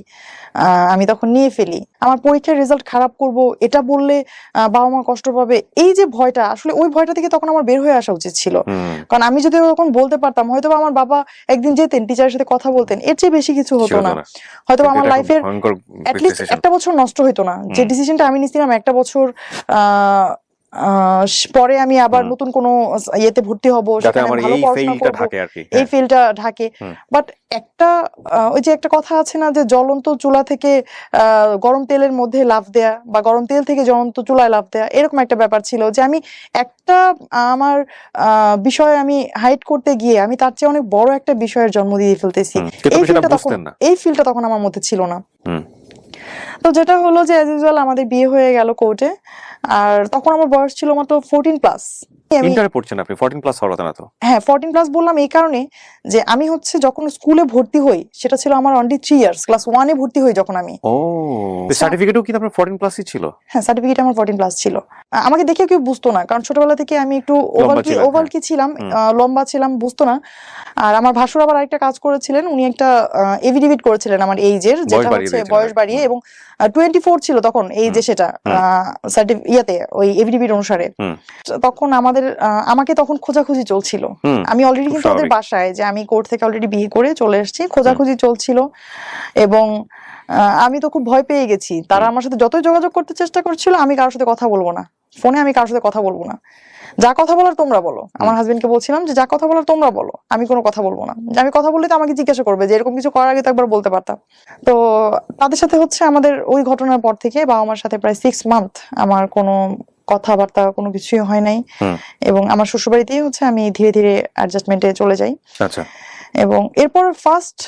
আমি তখন নিয়ে ফেলি। আমার পরীক্ষার রেজাল্ট খারাপ করব এটা বললে বাবা মা কষ্ট পাবে, এই যে ভয়টা, আসলে ওই ভয়টা থেকে তখন আমার বের হয়ে আসা উচিত ছিল। কারণ আমি যদি তখন বলতে পারতাম, হয়তো আমার বাবা একদিন যেতেন টিচারের সাথে কথা বলতেন, এর চেয়ে বেশি কিছু হতো না। হয়তো আমার লাইফের অ্যাটলিস্ট একটা বছর নষ্ট হইতো না। যে ডিসিশনটা আমি নিছিলাম একটা বছর পরে আমি আবার নতুন কোনো ইয়েতে ভর্তি হব, সেখানে ভালো পড়াশোনা করব, এই ফিল্ডটা ঢাকে। বাট একটা ওই যে একটা কথা আছে না, যে জ্বলন্ত চুলা থেকে গরম তেলের মধ্যে লাফ দেয়া, বা গরম তেল থেকে জ্বলন্ত চুলায় লাফ দেয়া, এরকম একটা ব্যাপার ছিল যে আমি একটা আমার বিষয় আমি হাইড করতে গিয়ে আমি তার চেয়ে অনেক বড় একটা বিষয়ের জন্ম দিয়ে ফেলতেছি। এই ফিলটা তখন আমার মধ্যে ছিল না। তো যেটা হলো যে অ্যাজ ইউজুয়াল আমাদের বিয়ে হয়ে গেল কোর্টে, আর তখন আমার বয়স ছিল মাত্র 14+। ইন্টারে পড়ছেন আপনি? 14+ হওয়ার কথা না তো? হ্যাঁ, 14+ বললাম এই কারণে যে আমি হচ্ছে যখন স্কুলে ভর্তি হই সেটা ছিল আমার অনলি 3 ইয়ার্স, ক্লাস 1 এ ভর্তি হই যখন আমি। ও, সার্টিফিকেটও কি আপনার 14+ই ছিল? হ্যাঁ, সার্টিফিকেট আমার 14+ ছিল। আমাকে দেখে কেউ বুঝতো না, কারণ ছোটবেলা থেকে আমি একটু ওভালকি ছিলাম, লম্বা ছিলাম, বুঝতো না। আর আমার ভাসুর আবার আরেকটা কাজ করেছিলেন, উনি একটা এফিডেভিট করেছিলেন আমার এইজের, যেটা হচ্ছে বয়স বাড়িয়ে, এবং 24 ছিল তখন এই যে সেটা ইয়াতে ওই এফিডেভিট অনুসারে। তখন আমাকে তখন খোঁজাখুঁজি চলছিল। আমি অলরেডি কিন্তু ওদের বাসায়, যে আমি কোর্ট থেকে অলরেডি বিয়ে করে চলে এসেছি, খোঁজাখুঁজি চলছিল, এবং আমি তো খুব ভয় পেয়ে গেছি। তারা আমার সাথে যতই যোগাযোগ করতে চেষ্টা করছিল, আমি কারোর সাথে কথা বলবো না, ফোনে আমি কারোর সাথে কথা বলবো না, যা কথা বলার তোমরা বলো। আমার হাজবেন্ডকে বলছিলাম যে যা কথা বলার তোমরা বলো, আমি কোনো কথা বলবো না। আমি কথা বললে তো আমাকে জিজ্ঞাসা করবে, যে এরকম কিছু করার আগে তো একবার বলতে পারতাম। তো তাদের সাথে হচ্ছে আমাদের ওই ঘটনার পর থেকে বাবা মার সাথে প্রায় 6 মান্থ আমার কোনো কথাবার্তা কোনো কিছুই হয় নাই, এবং আমার শ্বশুরবাড়িতেই হচ্ছে আমি ধীরে ধীরে অ্যাডজাস্টমেন্টে চলে যাই। আচ্ছা। এবং এরপর ফার্স্ট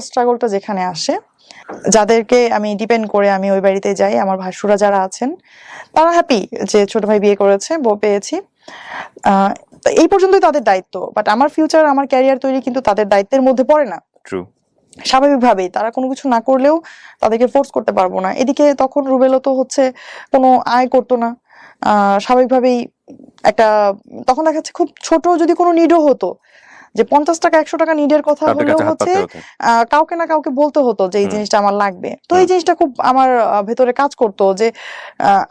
স্ট্রাগলটা যেখানে আসে, যাদেরকে আমি ডিপেন্ড করে আমি ওই বাড়িতে যাই, আমার ভাসুরা যারা আছেন তারা হ্যাপি যে ছোট ভাই বিয়ে করেছে, বউ পেয়েছি, এই পর্যন্তই তাদের দায়িত্ব। বাট আমার ফিউচার, আমার ক্যারিয়ার তৈরি কিন্তু তাদের দায়িত্বের মধ্যে পড়ে না। স্বাভাবিকভাবেই তারা কোনো কিছু না করলেও তাদেরকে ফোর্স করতে পারবো না। এদিকে তখন রুবেলও তো হচ্ছে কোনো আয় করতো না, স্বাভাবিকভাবেই একটা তখন দেখা যাচ্ছে খুব ছোট যদি কোনো নিডও হতো, যে 50 টাকা 100 টাকা নিডের কথা হলেও হচ্ছে কাউকে না কাউকে বলতে হতো যে এই জিনিসটা আমার লাগবে। তো এই জিনিসটা খুব আমার ভেতরে কাজ করতো, যে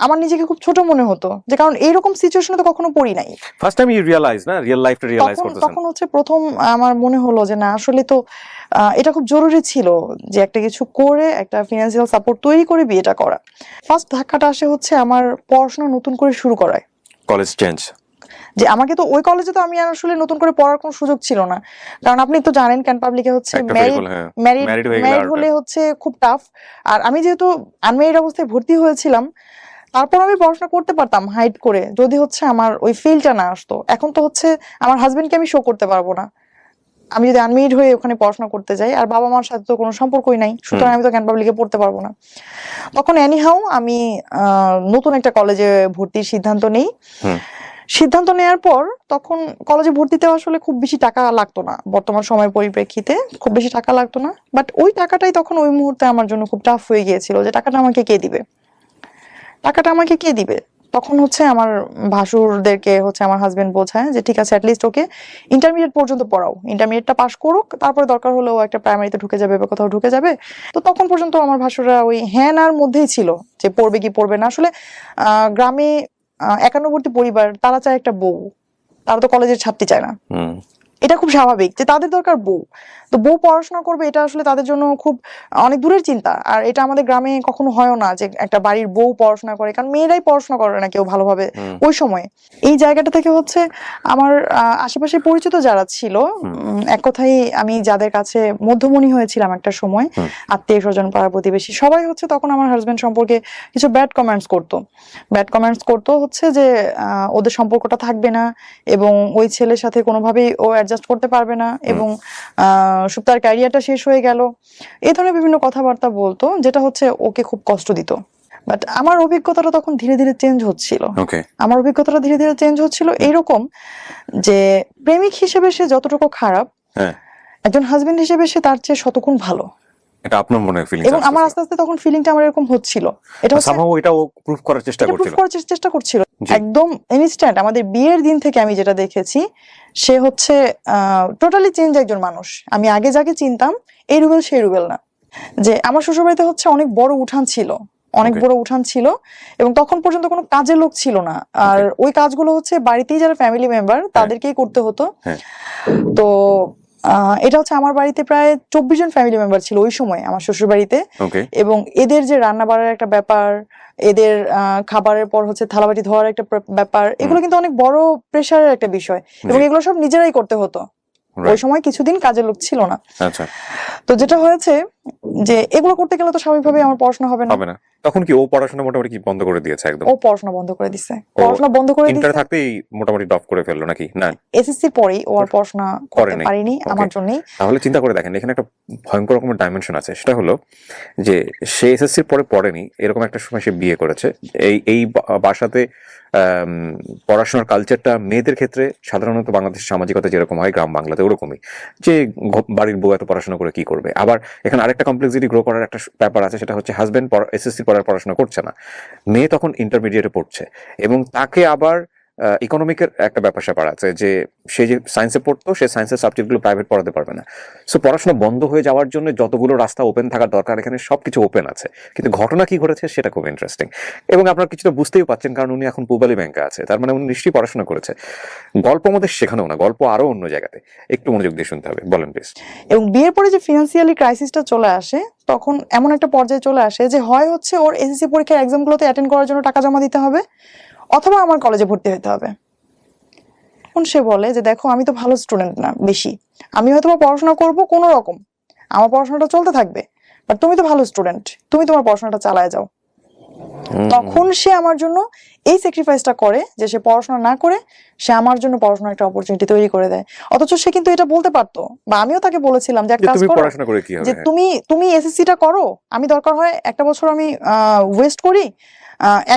আমার নিজেকে খুব ছোট মনে হতো, যে কারণ এইরকম সিচুয়েশনে তো কখনো পড়ি নাই। ফার্স্ট টাইম ইউ রিয়ালাইজ না, রিয়েল লাইফটা রিয়ালাইজ করতেছেন। তখন হচ্ছে প্রথম আমার মনে হলো যে না, আসলে তো এটা খুব জরুরি ছিল যে একটা কিছু করে একটা ফিনান্সিয়াল সাপোর্ট তৈরি করে বিয়েটা করা। ফার্স্ট ধাক্কাটা আসে হচ্ছে আমার পড়াশোনা নতুন করে শুরু করায়, কলেজ চেঞ্জ। যে আমাকে তো ওই কলেজে তো আমি আসলে নতুন করে পড়ার কোনো সুযোগ ছিল না, কারণ আপনি তো জানেন ক্যান পাবলিকে হচ্ছে ম্যারিড হলে হচ্ছে খুব টাফ। আর আমি যেহেতু আনম্যারিড অবস্থায় ভর্তি হয়েছিলাম, তারপর আমি পড়াশোনা করতে পারতাম হাইড করে, যদি হচ্ছে আমার ওই ফিলটা না আসতো। এখন তো হচ্ছে আমার হাজবেন্ডকে আমি শো করতে পারবো না, আমি যদি আনম্যারিড হয়ে ওখানে পড়াশোনা করতে যাই, আর বাবা মার সাথে তো কোনো সম্পর্কই নাই, সুতরাং আমি তো ক্যান পাবলিকে পড়তে পারবো না। তখন এনিহাউ আমি নতুন একটা কলেজে ভর্তির সিদ্ধান্ত নেই। সিদ্ধান্ত নেওয়ার পর তখন কলেজে ভর্তিতে আসলে খুব বেশি টাকা লাগতো না, বর্তমান সময়ের পরিপ্রেক্ষিতে খুব বেশি টাকা লাগতো না। বাট ওই টাকাটাই তখন ওই মুহূর্তে আমার জন্য খুব টাফ হয়ে গিয়েছিল, যে টাকাটা আমাকে কে দিবে। তখন হচ্ছে আমার ভাসুরদেরকে হচ্ছে আমার হাজবেন্ড বোঝায় যে ঠিক আছে, অ্যাটলিস্ট ওকে ইন্টারমিডিয়েট পর্যন্ত পড়াও, ইন্টারমিডিয়েটটা পাস করুক, তারপরে দরকার হলে ও একটা প্রাইমারিতে ঢুকে যাবে বা কোথাও ঢুকে যাবে। তো তখন পর্যন্ত আমার ভাসুররা ওই হ্যাঁ নার মধ্যেই ছিল, যে পড়বে কি পড়বে না। আসলে গ্রামে একান্নবর্তী পরিবার, তারা চায় একটা বউ, তারা তো কলেজের ছাত্রী চায় না। এটা খুব স্বাভাবিক যে তাদের দরকার বউ, তো বউ পড়াশোনা করবে, এটা আসলে তাদের জন্য খুব অনেক দূরের চিন্তা। আর এটা আমাদের গ্রামে কখনো হয়ও না যে একটা বাড়ির বউ পড়াশোনা করে, কারণ মেয়েরাই পড়াশোনা করে না কেউ ভালোভাবে ওই সময়ে। এই জায়গাটা থেকে হচ্ছে আমার আশেপাশে পরিচিত যারা ছিল, এক কথাই আমি যাদের কাছে মধ্যমণি হয়েছিলাম একটা সময়, আত্মীয় স্বজন পাড়া প্রতিবেশী সবাই হচ্ছে তখন আমার হাজবেন্ড সম্পর্কে কিছু ব্যাড কমেন্টস করতো হচ্ছে যে ওদের সম্পর্কটা থাকবে না এবং ওই ছেলের সাথে কোনোভাবেই ও অ্যাডজাস্ট করতে পারবে না এবং তার ক্যারিয়ারটা শেষ হয়ে গেল, এই ধরনের বিভিন্ন কথাবার্তা বলতো, যেটা হচ্ছে ওকে খুব কষ্ট দিত। বাট আমার অভিজ্ঞতাটা তখন ধীরে ধীরে চেঞ্জ হচ্ছিল। এইরকম যে প্রেমিক হিসেবে সে যতটুকু খারাপ, একজন হাজবেন্ড হিসেবে সে তার চেয়ে শতগুণ ভালো। এটা আপনার মনে ফিলিং, এবং আমার আস্তে আস্তে তখন ফিলিংটা আমার এরকম হচ্ছিল, এটা সামহাউ এটা ও প্রুফ করার চেষ্টা করছিল। একদম ইনস্ট্যান্ট। আমাদের বিয়ের দিন থেকে আমি যেটা দেখেছি, সে হচ্ছে টোটালি চেঞ্জ একজন মানুষ। আমি আগে যাকে চিনতাম এই রুবেল সেই রুবেল না। যে আমার শ্বশুরবাড়িতে হচ্ছে অনেক বড় উঠান ছিল এবং তখন পর্যন্ত কোনো কাজের লোক ছিল না, আর ওই কাজগুলো হচ্ছে বাড়িতেই যারা ফ্যামিলি মেম্বার তাদেরকেই করতে হতো। তো এটা হচ্ছে আমার বাড়িতে প্রায় 24 জন ফ্যামিলি মেম্বার ছিল ওই সময় আমার শ্বশুর বাড়িতে, এবং এদের যে রান্না বাড়ার একটা ব্যাপার, এদের খাবারের পর হচ্ছে থালাবাটি ধোয়ার একটা ব্যাপার, এগুলো কিন্তু অনেক বড় প্রেশারের একটা বিষয় এবং এগুলো সব নিজেরাই করতে হতো। ওই সময় কিছুদিন কাজের লোক ছিল না। তো যেটা হয়েছে যে এগুলো করতে গেলে তো স্বাভাবিকভাবে আমার পড়াশোনা হবে না। তখন কি ও পড়াশোনা মোটামুটি কি বন্ধ করে দিয়েছে? একদম ও পড়াশোনা বন্ধ করে দিয়েছে। ইন্টার থাকতেই মোটামুটি ড্রপ করে ফেললো নাকি? না, এসএসসির পরেই ও আর পড়াশোনা করতে পারেনি আমার জন্যই। তাহলে চিন্তা করে দেখেন, এখানে একটা ভয়ঙ্কর রকমের ডাইমেনশন আছে। সেটা হলো যে সে এসএসসির পরে পড়েনি, এরকম একটা সময় সে বিয়ে করেছে। এই বাসাতে পড়াশোনার কালচারটা মেয়েদের ক্ষেত্রে সাধারণত বাংলাদেশের সামাজিকতা যেরকম হয় গ্রাম বাংলাতে ওরকমই, যে বাড়ির বউ এত পড়াশোনা করে কি করবে। আবার এখানে আরেকটা কমপ্লেক্সিটি গ্রো করার একটা ব্যাপার আছে, সেটা হচ্ছে হাজবেন্ড এসএসসি পড়ার পড়াশোনা করছে না, মেয়ে তখন ইন্টারমিডিয়েটে পড়ছে এবং তাকে আবার ইকোনমিকের একটা ব্যাপার স্যাপার আছে যে সে যে সায়েন্সে পড়তো, সে সায়েন্সের সাবজেক্টগুলো প্রাইভেট পড়াতে পারবে না। সো পড়াশোনা বন্ধ হয়ে যাওয়ার জন্য যতগুলো রাস্তা ওপেন থাকার দরকার এখানে সবকিছু ওপেন আছে, কিন্তু ঘটনা কি ঘটেছে সেটা খুব ইন্টারেস্টিং। এবং আপনারা কিছুটা বুঝতেই পারছেন, কারণ উনি এখন পূবালী ব্যাংকে আছে, তার মানে উনি নিশ্চয়ই পড়াশোনা করেছে। গল্প আমাদের শেখানো না, গল্প আরো অন্য জায়গাতে, একটু মনোযোগ দিয়ে শুনতে হবে। বলেন প্লিজ। এবং বিয়ের পরে যে ফিনান্সিয়ালি ক্রাইসিসটা চলে আসে, তখন এমন একটা পর্যায়ে চলে আসে যে হয় হচ্ছে ওর এসএসসি পরীক্ষার এক্সামগুলোতে অ্যাটেন্ড করার জন্য টাকা জমা দিতে হবে, অথবা আমার কলেজে ভর্তি হতে হবে। সে বলে যে দেখো আমি তো ভালো স্টুডেন্ট না বেশি, আমি হয়তো পড়াশোনা করবো কোনো রকম, আমার পড়াশোনাটা চলতে থাকবে, বাট তুমি তো ভালো স্টুডেন্ট, তুমি তোমার পড়াশোনাটা চালায় যাও। তখন সে আমার জন্য এই স্যাক্রিফাইসটা করে যে সে পড়াশোনা না করে সে আমার জন্য পড়াশোনার একটা অপরচুনিটি তৈরি করে দেয়। অথচ সে কিন্তু এটা বলতে পারতো, বা আমিও তাকে বলেছিলাম যে একটা কাজ করো, যে তুমি এসএসসিটা করো, আমি দরকার হয় একটা বছর আমি ওয়েস্ট করি,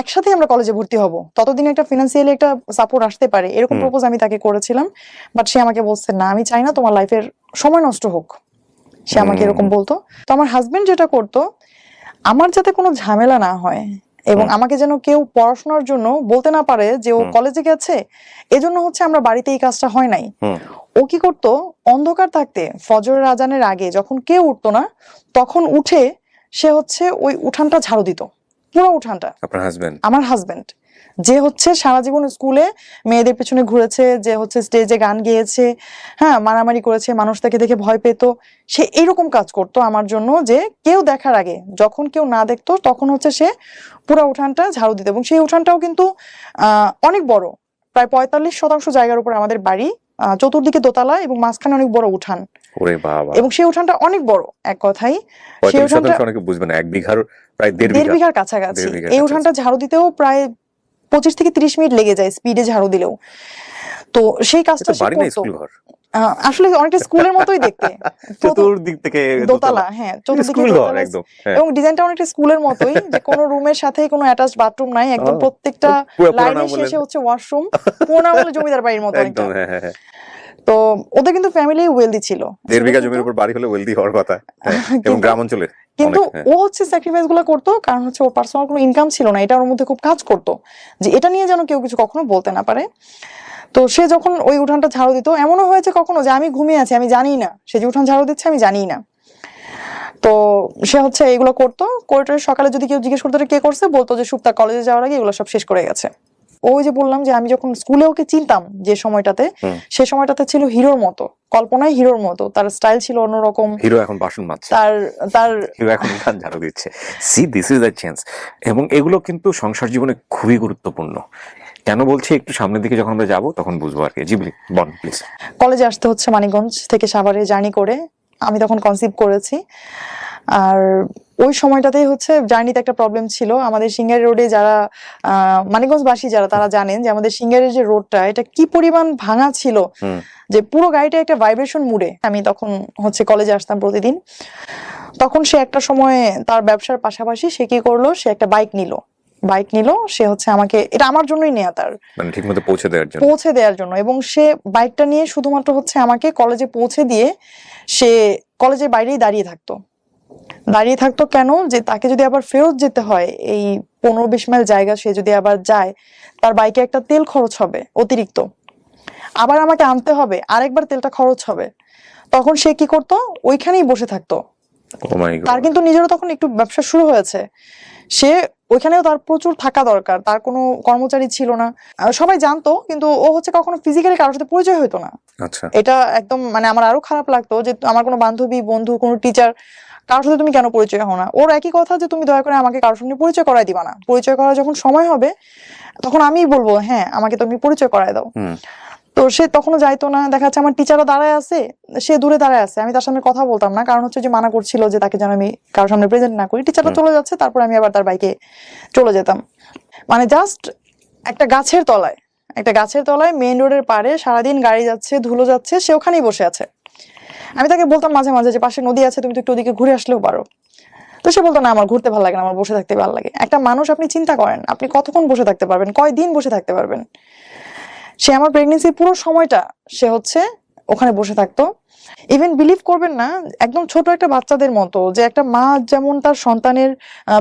একসাথে আমরা কলেজে ভর্তি হব, ততদিন একটা ফিনান্সিয়ালি একটা সাপোর্ট আসতে পারে, এরকম প্রপোজ আমি তাকে করেছিলাম। বাট সে আমাকে বলছে না, আমি চাই না তোমার লাইফের সময় নষ্ট হোক, সে আমাকে এরকম বলতো। তো আমার হাজবেন্ড যেটা করতো, আমার যাতে কোনো ঝামেলা না হয় এবং আমাকে যেন কেউ পড়াশোনার জন্য বলতে না পারে যে ও কলেজে গেছে, এজন্য হচ্ছে আমরা বাড়িতে এই কাজটা হয় নাই। ও কি করতো, অন্ধকার থাকতে ফজরের আজানের আগে যখন কেউ উঠতো না, তখন উঠে সে হচ্ছে ওই উঠানটা ঝাড়ু দিত, পুরো উঠানটা। আমার হাজবেন্ড যে হচ্ছে সারা জীবন স্কুলে মেয়েদের পেছনে ঘুরেছে, যে হচ্ছে স্টেজে গান গেয়েছে, হ্যাঁ মারামারি করেছে, মানুষ তাকে দেখে ভয় পেত, সে এইরকম কাজ করতো আমার জন্য, যে কেউ দেখার আগে, যখন কেউ না দেখতো তখন হচ্ছে সে পুরো উঠানটা ঝাড়ু দিত। এবং সেই উঠানটাও কিন্তু অনেক বড়, প্রায় 45% জায়গার উপর আমাদের বাড়ি, চতুর্দিকে দোতলা এবং মাঝখানে অনেক বড় উঠান। এবং সেই উঠানটা অনেক বড়, এক কথাই সেই উঠানটা বুঝবেন 1 বিঘার প্রায় 1.5 বিঘার কাছাকাছি। এই উঠানটা ঝাড়ু দিতেও প্রায় 25 থেকে 30 মিনিট লেগে যায় স্পিডে ঝাড়ু দিলেও। তো সেই কাজটা সে করতো, আসলে অনেকটা স্কুলের মতোই দেখতে, চতুর্দিক থেকে দোতলা, হ্যাঁ চতুর্দিকে দোতলা, এবং ডিজাইনটা অনেকটা স্কুলের মতোই, যে কোনো রুমের সাথে কোনো অ্যাটাচড বাথরুম নাই, একদম প্রত্যেকটা লাইনের শেষে হচ্ছে ওয়াশরুম, পুরোনো আমলে জমিদার বাড়ির মতো একটা। তো ওদের কিন্তু ফ্যামিলি ওয়েলদি ছিল, 1.5 বিঘা জমির উপর বাড়ি হলে ওয়েলদি হওয়ার কথা, এবং গ্রাম অঞ্চলে। কিন্তু ও হচ্ছে স্যাক্রিফাইস গুলো করতো, কারণ হচ্ছে ওর পার্সোনাল কোনো ইনকাম ছিল না, এটা ওর মধ্যে খুব কাজ করতো যে এটা নিয়ে যেন কেউ কিছু কখনো বলতে না পারে। তো সে যখন ওই উঠানটা ঝাড়ু দিত, এমনও হয়েছে কখনো যে আমি ঘুমিয়ে আছি, আমি জানি না সে যে উঠান ঝাড়ু দিচ্ছে, আমি জানি না। তো সে হচ্ছে এগুলো করতো, করে সকালে যদি কেউ জিজ্ঞেস করতো কে করছে, বলতো যে সুপ্তা কলেজে যাওয়ার আগে এগুলো সব শেষ করে গেছে। ওই যে বললাম যে আমি যখন স্কুলে ওকে চিনতাম যে সময়টাতে, সে সময়টাতে ছিল হিরোর মতো, কল্পনায় হিরোর মতো, তার স্টাইল ছিল অন্যরকম। হিরো এখন বাসন মাজছে, তার হিরো এখন গান ঝাড়ু দিচ্ছে। C this is the change. এবং এগুলো কিন্তু সংসার জীবনে খুবই গুরুত্বপূর্ণ। কেন বলছি একটু সামনের দিকে যখন আমরা যাবো তখন বুঝবো আর কি। জি বল প্লিজ। কলেজে আসতে হচ্ছে মানিকগঞ্জ থেকে সাভারে জার্নি করে, আমি তখন কনসিভ করেছি। আর ওই সময়টাতেই হচ্ছে জার্নিতে একটা প্রবলেম ছিল। আমাদের সিঙ্গারি রোডে যারা মানিকগঞ্জবাসী যারা, তারা জানেন যে আমাদের সিঙ্গারের যে রোডটা, এটা কি পরিমাণ ভাঙা ছিল যে পুরো গাড়িটা একটা ভাইব্রেশন মুডে। আমি তখন হচ্ছে কলেজে আসতাম প্রতিদিন। তখন সে একটা সময় তার ব্যবসার পাশাপাশি সে কি করলো, সে একটা বাইক নিল। সে হচ্ছে আমাকে, এটা আমার জন্যই নেয়া, তার মানে ঠিকমতো পৌঁছে দেওয়ার জন্য। এবং সে বাইকটা নিয়ে শুধুমাত্র হচ্ছে আমাকে কলেজে পৌঁছে দিয়ে সে কলেজের বাইরেই দাঁড়িয়ে থাকতো। কেন? যে তাকে যদি আবার ফেরত যেতে হয় এই 15-20 মাইল জায়গা, সে যদি আবার যায়, তার বাইকে একটা তেল খরচ হবে অতিরিক্ত, আবার আমাকে আনতে হবে, আরেকবার তেলটা খরচ হবে। তখন সে কি করতো, ওইখানেই বসে থাকতো। তার কিন্তু নিজেরও তখন একটু ব্যবসা শুরু হয়েছে, সে ওইখানেও তার প্রচুর থাকা দরকার। তার কোনো কর্মচারী ছিল না, সবাই জানতো, কিন্তু ও হচ্ছে কখনো ফিজিক্যালি কারোর সাথে পরিচয় হতো না। এটা একদম মানে আমার আরো খারাপ লাগতো যে আমার কোনো বান্ধবী, বন্ধু, কোনো টিচার, কারোর সাথে তুমি কেন পরিচয় হও না? ওর একই কথা যে তুমি দয়া করে আমাকে কারোর সঙ্গে পরিচয় করাই দিবা না, পরিচয় করার যখন সময় হবে তখন আমিই বলবো হ্যাঁ আমাকে তুমি পরিচয় করায় দাও। তো সে তখনও যাইতো না। দেখা যাচ্ছে আমার টিচারও দাঁড়ায় আছে, সে দূরে দাঁড়ায় আছে, আমি তার সামনে কথা বলতাম না, কারণ হচ্ছে যে মানা করছিল যে তাকে যেন আমি কারোর সামনে প্রেজেন্ট না করি। টিচারটা চলে যাচ্ছে, তারপর আমি আবার তার বাইকে চলে যেতাম। মানে জাস্ট একটা গাছের তলায় মেইন রোডের পাড়ে সারাদিন গাড়ি যাচ্ছে, ধুলো যাচ্ছে, সে ওখানেই বসে আছে। আমি তাকে বলতাম মাঝে মাঝে যে পাশে নদী আছে, তুমি তো একটু ওদিকে ঘুরে আসলেও পারো। তো সে বলতো না, আমার ঘুরতে ভালো লাগে না, আমার বসে থাকতে ভালো লাগে। একটা মানুষ, আপনি চিন্তা করেন আপনি কতক্ষণ বসে থাকতে পারবেন, কয়দিন বসে থাকতে পারবেন? সে আমার প্রেগনেন্সির পুরো সময়টা সে হচ্ছে ওখানে বসে থাকতো। ইভেন বিলিভ করবেন না, একদম ছোট একটা বাচ্চাদের মতো, যে একটা মা যেমন তার সন্তানের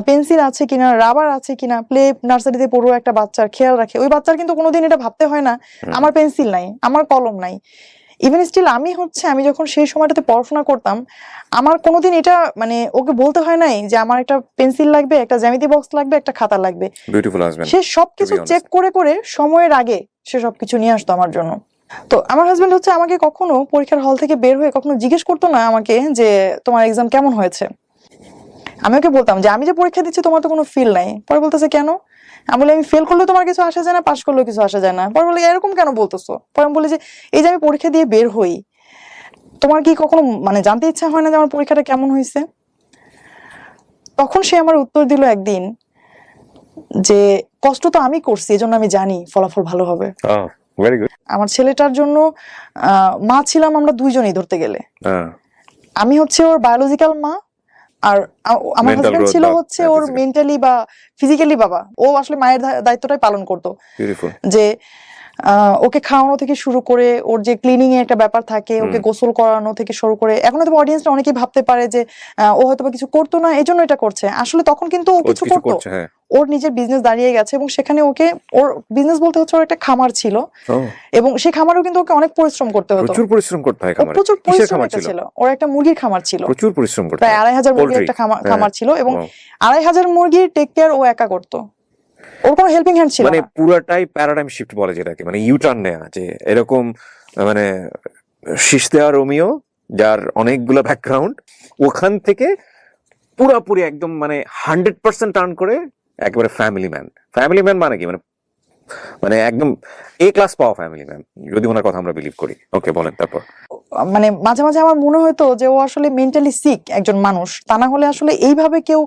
পেন্সিল আছে কিনা, রাবার আছে কিনা, প্লে নার্সারিতে পড়ুয়া একটা বাচ্চার খেয়াল রাখে, ওই বাচ্চার কিন্তু কোনোদিন এটা ভাবতে হয় না আমার পেন্সিল নাই, আমার কলম নাই। ইভেন স্টিল আমি যখন সেই সময়টাতে পড়াশোনা করতাম, আমার কোনোদিন এটা মানে ওকে বলতে হয় নাই যে আমার একটা পেন্সিল লাগবে, একটা জ্যামিতি বক্স লাগবে, একটা খাতা লাগবে। সে সবকিছু চেক করে সময়ের আগে সে সবকিছু নিয়ে আসতো আমার জন্য। তো আমার হাজবেন্ড হচ্ছে আমাকে কখনো পরীক্ষার হল থেকে বের হয়ে কখনো জিজ্ঞেস করতো না আমাকে যে তোমার এক্সাম কেমন হয়েছে। আমি ওকে বলতাম যে আমি যে পরীক্ষা দিচ্ছি তোমার তো কোনো ফিল নাই। পরে বলতেছে কেন? আমি বলি আমি ফেল করলেও তোমার কিছু আসা যায় না, পাস করলেও কিছু আসা যায় না। পরে বলি এরকম কেন বলতেছো? পরে আমি বলি যে এই যে আমি পরীক্ষা দিয়ে বের হই, তোমার কি কখনো মানে জানতে ইচ্ছা হয় না যে আমার পরীক্ষাটা কেমন হয়েছে? তখন সে আমার উত্তর দিল একদিন যে কষ্ট তো আমি করছি, এজন্য আমি জানি ফলাফল ভালো হবে। আমার ছেলেটার জন্য মা ছিলাম আমরা দুইজনই ধরতে গেলে। আমি হচ্ছে ওর বায়োলজিক্যাল মা, আর আমার হাজবেন্ড ছিল হচ্ছে ওর মেন্টালি বা ফিজিক্যালি বাবা। ও আসলে মায়ের দায়িত্বটাই পালন করতো, যে ওকে খাওয়ানো থেকে শুরু করে ওর যে ক্লিনিং এর একটা ব্যাপার থাকে, ওকে গোসল করানো থেকে শুরু করে। এখন হয়তো অডিয়েন্সরা অনেকেই ভাবতে পারে যে ও হয়তো কিছু করতো না এই জন্য এটা করছে, আসলে তখন কিন্তু ও কিছু করতো। ওর নিজের বিজনেস দাঁড়িয়ে গেছে এবং সেখানে ওকে, ওর বিজনেস বলতে হচ্ছে ওর একটা খামার ছিল, এবং সেই খামারেও কিন্তু ওকে অনেক পরিশ্রম করতে হতো। প্রচুর পরিশ্রম করতে হয় খামারে। প্রচুর পরিশ্রম ছিল। ওর একটা মুরগির খামার ছিল, প্রচুর পরিশ্রম করতে, প্রায় 2500 মুরগির একটা খামার ছিল, এবং 2500 মুরগির টেক কেয়ার ও একা করতো। ওর কোনো হেল্পিং হ্যান্ড ছিল না। মানে পুরোটাই প্যারাডাইম শিফট বলে যেটাকে, মানে ইউটার্ন নেয়া, যে এরকম মানে শীষ দেওয়া রোমিও যার অনেকগুলো ব্যাকগ্রাউন্ড, ওখান থেকে পুরোপুরি একদম মানে 100% টার্ন করে একেবারে ফ্যামিলি ম্যান মানে কি, মানে একদম এ ক্লাস পাওয়া ফ্যামিলি ম্যান, যদি ওনার কথা আমরা বিলিভ করি। ওকে বলেন তারপর। মানে মাঝে মাঝে আমার মনে হতো যে ও আসলে মেন্টালি সিক একজন মানুষ, তা না হলে আসলে এইভাবে কেউ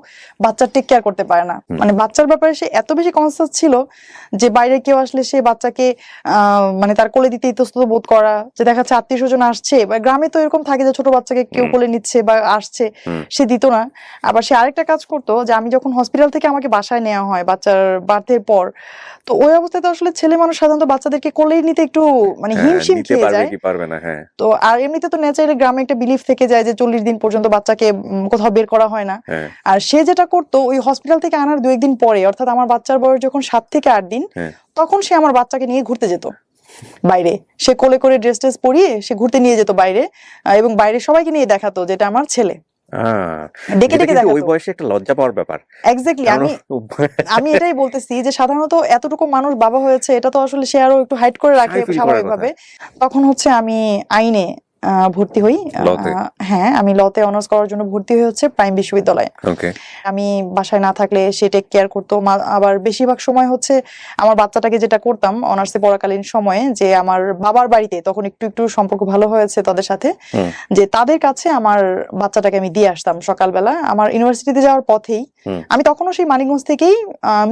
বাচ্চার টেক কেয়ার করতে পারে না। মানে বাচ্চার ব্যাপারে সে এত বেশি কনসাস ছিল যে বাইরে কেউ আসলে সে বাচ্চাকে মানে তার কোলে দিতে ইতস্তত বোধ করা, যে দেখা যাচ্ছে আত্মীয় স্বজন আসছে, বা গ্রামে তো এরকম থাকে যে ছোট বাচ্চাকে কেউ কোলে নিচ্ছে বা আসছে, সে দিত না। আবার সে আরেকটা কাজ করতো, যে আমি যখন হসপিটাল থেকে আমাকে বাসায় নেওয়া হয় বাচ্চার বার্থের পর, তো ওই অবস্থায় তো আসলে ছেলে মানুষ সাধারণত বাচ্চাদেরকে কোলেই নিতে একটু মানে হিমশিম খেয়ে যায়। তো আর এমনিতে তো ন্যাচারালি গ্রামে একটা বিলিফ থেকে যায় যে 40 দিন পর্যন্ত বাচ্চাকে কোথাও বের করা হয় না। আর সে যেটা করতো, ওই হসপিটাল থেকে আনার 2-1 দিন পরে, অর্থাৎ আমার বাচ্চার বয়স যখন 7 থেকে 8 দিন, তখন সে আমার বাচ্চাকে নিয়ে ঘুরতে যেত বাইরে। সে কোলে করে ড্রেস পরিয়ে সে ঘুরতে নিয়ে যেত বাইরে, এবং বাইরে সবাইকে নিয়ে দেখাতো যেটা আমার ছেলে। ডেকে ডেকে ওই দেখাতো। বয়সে একটা লজ্জা পাওয়ার ব্যাপার। এক্স্যাক্টলি, আমি এটাই বলতেছি যে সাধারণত এতটুকু মানুষ বাবা হয়েছে, এটা তো আসলে সে আরো একটু হাইড করে রাখে Shy feel করার স্বাভাবিকভাবে। তখন হচ্ছে আমি আইনে ভর্তি হই। Law-তে? হ্যাঁ, আমি লতে অনার্স করার জন্য ভর্তি হয়ে হচ্ছে প্রাইম বিশ্ববিদ্যালয়ে। ওকে। আমি বাসায় না থাকলে সে টেক কেয়ার করতো। আবার বেশিরভাগ সময় হচ্ছে আমার বাচ্চাটাকে যেটা করতাম অনার্সে পড়াকালীন সময়ে, যে আমার বাবার বাড়িতে তখন একটু একটু সম্পর্ক ভালো হয়েছে তাদের সাথে, যে তাদের কাছে আমার বাচ্চাটাকে আমি দিয়ে আসতাম সকালবেলা আমার ইউনিভার্সিটিতে যাওয়ার পথেই। আমি তখনও সেই মানিকগঞ্জ থেকেই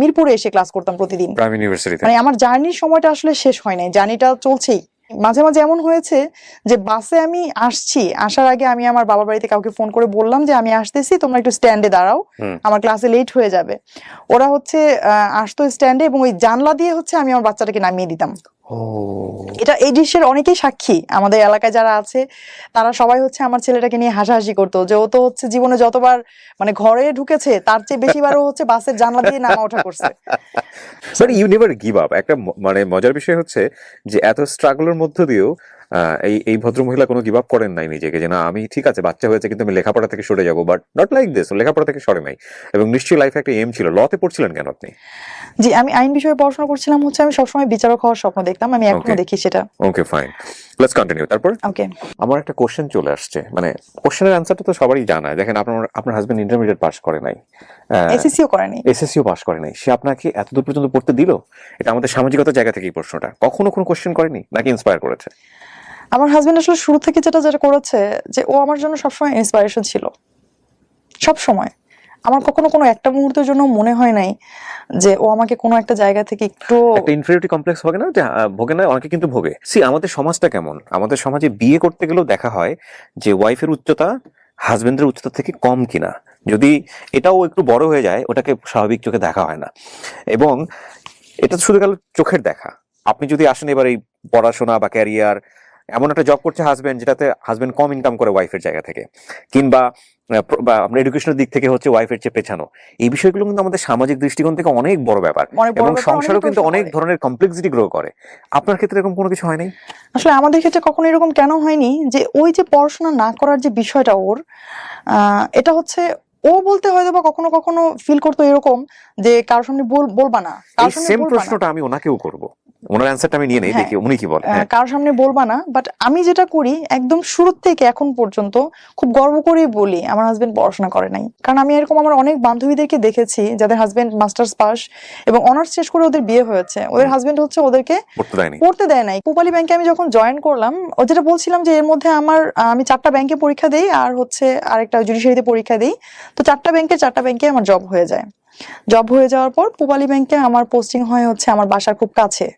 মিরপুরে এসে ক্লাস করতাম প্রতিদিন। প্রাইম ইউনিভার্সিটিতে? মানে আমার জার্নির সময়টা আসলে শেষ হয় নাই, জার্নিটা চলছেই। মাঝে মাঝে এমন হয়েছে যে বাসে আমি আসছি, আসার আগে আমি আমার বাবার বাড়িতে কাউকে ফোন করে বললাম যে আমি আসতেছি, তোমরা একটু স্ট্যান্ডে দাঁড়াও, আমার ক্লাসে লেট হয়ে যাবে। ওরা হচ্ছে আসতো স্ট্যান্ডে, এবং ওই জানলা দিয়ে হচ্ছে আমি আমার বাচ্চাটাকে নামিয়ে দিতাম। এটা এই দৃশ্যের অনেকেই সাক্ষী, আমাদের এলাকায় যারা আছে তারা সবাই হচ্ছে আমার ছেলেটাকে নিয়ে হাসাহাসি করতো যে ও তো হচ্ছে জীবনে যতবার মানে ঘরে ঢুকেছে তার চেয়ে বেশিবারও হচ্ছে বাসের জানলা দিয়ে নামা ওঠা করছে। But you never give up. একটা মানে মজার বিষয় হচ্ছে যে এত স্ট্রাগলের মধ্য দিয়েও এই ভদ্রমহিলা কোনো গিভ আপ করেন নাই নিজেকে, যে না আমি ঠিক আছে বাচ্চা হয়েছে কিন্তু আমি লেখাপড়া থেকে সরে যাবো, বাট নট লাইক দিস, লেখাপড়া থেকে সরে নাই। এবং নিশ্চয়ই লাইফে একটা এম ছিল। লতে পড়ছিলেন কেন আপনি? জি, আমি আইন বিষয়ে পড়াশোনা করছিলাম হচ্ছে, আমি সবসময় বিচারক হওয়ার স্বপ্ন দেখতাম, আমি এখনো দেখি সেটা। ওকে, ফাইন, লেটস কন্টিনিউ। তারপর ওকে, আমার একটা কোশ্চেন চলে আসছে, মানে কোশ্চেনের অ্যান্সারটা তো সবারই জানা। দেখেন আপনার হাজবেন্ড ইন্টারমিডিয়েট পাস করে নাই, এসএসসিও করেনি, এসএসসিও পাস করে নাই, সে আপনাকে এতদূর পর্যন্ত পড়তে দিল? এটা আমাদের সামাজিকতার জায়গা থেকে এই প্রশ্নটা। কখনো কোনো কোশ্চেন করেনি নাকি ইন্সপায়ার করেছে? আমার হাজবেন্ড আসলে শুরু থেকে যেটা করেছে যে ও আমার জন্য সবসময় ইন্সপিরেশন ছিল, সব সময়। আমার কখনো কোনো একটা মুহূর্তের জন্য মনে হয় নাই যে ও আমাকে কোনো একটা জায়গা থেকে একটু একটা ইনফেরিয়রিটি কমপ্লেক্স হবে না যে ভোগে না, অনেকে কিন্তু ভোগে। আমাদের সমাজটা কেমন, আমাদের সমাজে বিয়ে করতে গেলেও দেখা হয় যে ওয়াইফের উচ্চতা হাজবেন্ডের উচ্চতা থেকে কম কিনা, যদি এটাও একটু বড় হয়ে যায় ওটাকে স্বাভাবিক চোখে দেখা হয় না। এবং এটা তো শুধু গেল চোখের দেখা। আপনি যদি আসেন এবার এই পড়াশোনা বা ক্যারিয়ার, এমন একটা জব করছে হাজবেন্ড যেটাতে হাজবেন্ড কম ইনকাম করে ওয়াইফের জায়গা থেকে, কিংবা আপনার এডুকেশনের দিক থেকে হচ্ছে ওয়াইফের চেয়ে পেছানো, এই বিষয়গুলো কিন্তু আমাদের সামাজিক দৃষ্টিকোণ থেকে অনেক বড় ব্যাপার, এবং সংসারও কিন্তু অনেক ধরনের কমপ্লেক্সিটি গ্রো করে। আপনার ক্ষেত্রে এরকম কোনো কিছু হয়নি? আসলে আমাদের ক্ষেত্রে কখনো এরকম কেন হয়নি যে ওই যে পড়াশোনা না করার যে বিষয়টা ওর, এটা হচ্ছে ও বলতে হয়তো বা কখনো কখনো ফিল করতো এরকম যে কারোর সামনে বলবা না, এই সেম প্রশ্নটা আমি ওনাকেও করব, ওনার অ্যানসারটা আমি নিয়ে নেই, দেখি উনি কি বলেন। কারোর সামনে বলবা না, বাট আমি যেটা করি একদম শুরু থেকে এখন পর্যন্ত খুব গর্ব করেই বলি আমার হাজবেন্ড পড়াশোনা করে নাই। কারণ আমি এরকম আমার অনেক বান্ধবীদেরকে দেখেছি যাদের হাজবেন্ড মাস্টার্স পাস এবং অনার্স শেষ করে ওদের বিয়ে হয়েছে, ওদের হাজবেন্ড হচ্ছে ওদেরকে পড়তে দেয় নাই। পূবালী ব্যাংকে আমি যখন জয়েন করলাম, ও যেটা বলছিলাম যে এর মধ্যে আমি 4টা ব্যাংকে পরীক্ষা দেই আর হচ্ছে আরেকটা জুডিশিয়ারিতে পরীক্ষা দেই, তো 4টা ব্যাংকে আমার জব হয়ে যায়। জব হয়ে যাওয়ার পর পূবালী ব্যাংকে আমার পোস্টিং হয় হচ্ছে আমার বাসার খুব কাছে,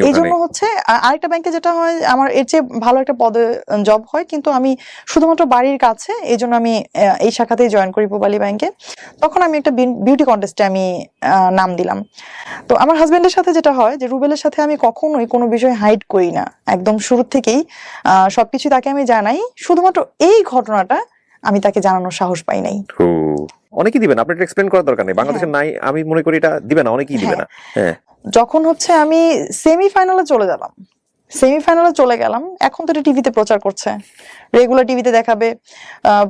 এই জন্য হচ্ছে আরেকটা ব্যাংকে যেটা হয় আমার এর চেয়ে ভালো একটা পদে জব হয়, কিন্তু আমি শুধুমাত্র বাড়ির কাছে, এই জন্য আমি এই শাখাতেই জয়েন করি পূবালী ব্যাংকে। তখন আমি একটা বিউটি কন্টেস্টে আমি নাম দিলাম। তো আমার হাজবেন্ডের সাথে যেটা হয় যে রুবেলের সাথে আমি কখনোই কোনো বিষয় হাইড করি না, একদম শুরু থেকেই সবকিছু তাকে আমি জানাই। শুধুমাত্র এই ঘটনাটা আমি তাকে জানানোর সাহস পাই নাই। অনেকেই দিবেন, আপনি এক্সপ্লেইন করার দরকার নেই, বাংলাদেশের নাই আমি মনে করি এটা দিবে না, অনেকেই দিবে না। যখন হচ্ছে আমি সেমিফাইনালে চলে গেলাম, এখন তো এটা টিভিতে প্রচার করছে, রেগুলার টিভিতে দেখাবে,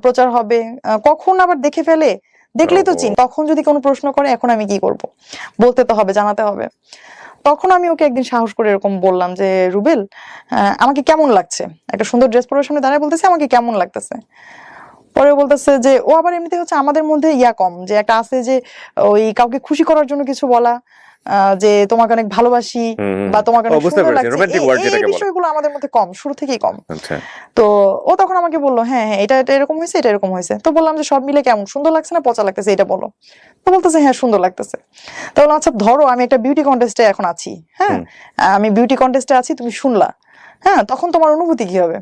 প্রচার হবে, কখন আবার দেখে ফেলে, দেখলেই তো চিন। তখন যদি কোনো প্রশ্ন করে এখন আমি কি করব, বলতে তো হবে, জানাতে হবে। তখন আমি ওকে একদিন সাহস করে এরকম বললাম যে রুবেল, আমাকে কেমন লাগছে, একটা সুন্দর ড্রেস পরার সামনে দাঁড়ায় বলতেছে আমাকে কেমন লাগতেছে। পরে বলতেছে যে ও আবার এমনিতে হচ্ছে আমাদের মধ্যে কম, যে একটা আছে যে ওই কাউকে খুশি করার জন্য কিছু বলা, যে তোমাকে অনেক ভালোবাসি বা তোমাকে অনেক সুন্দর লাগছে, এই বিষয়গুলো আমাদের মধ্যে কম, শুরু থেকেই কম। তো ও তখন আমাকে বললো হ্যাঁ এটা এরকম হয়েছে, এটা এরকম হয়েছে। তো বললাম যে সব মিলে কেমন, সুন্দর লাগছে না পচা লাগতেছে, এটা বলো। তো বলতেছে হ্যাঁ সুন্দর লাগতেছে। তো বললাম আচ্ছা ধরো আমি একটা বিউটি কন্টেস্টে এখন আছি, হ্যাঁ আমি বিউটি কন্টেস্টে আছি, তুমি শুনলা, হ্যাঁ তখন তোমার অনুভূতি কি হবে?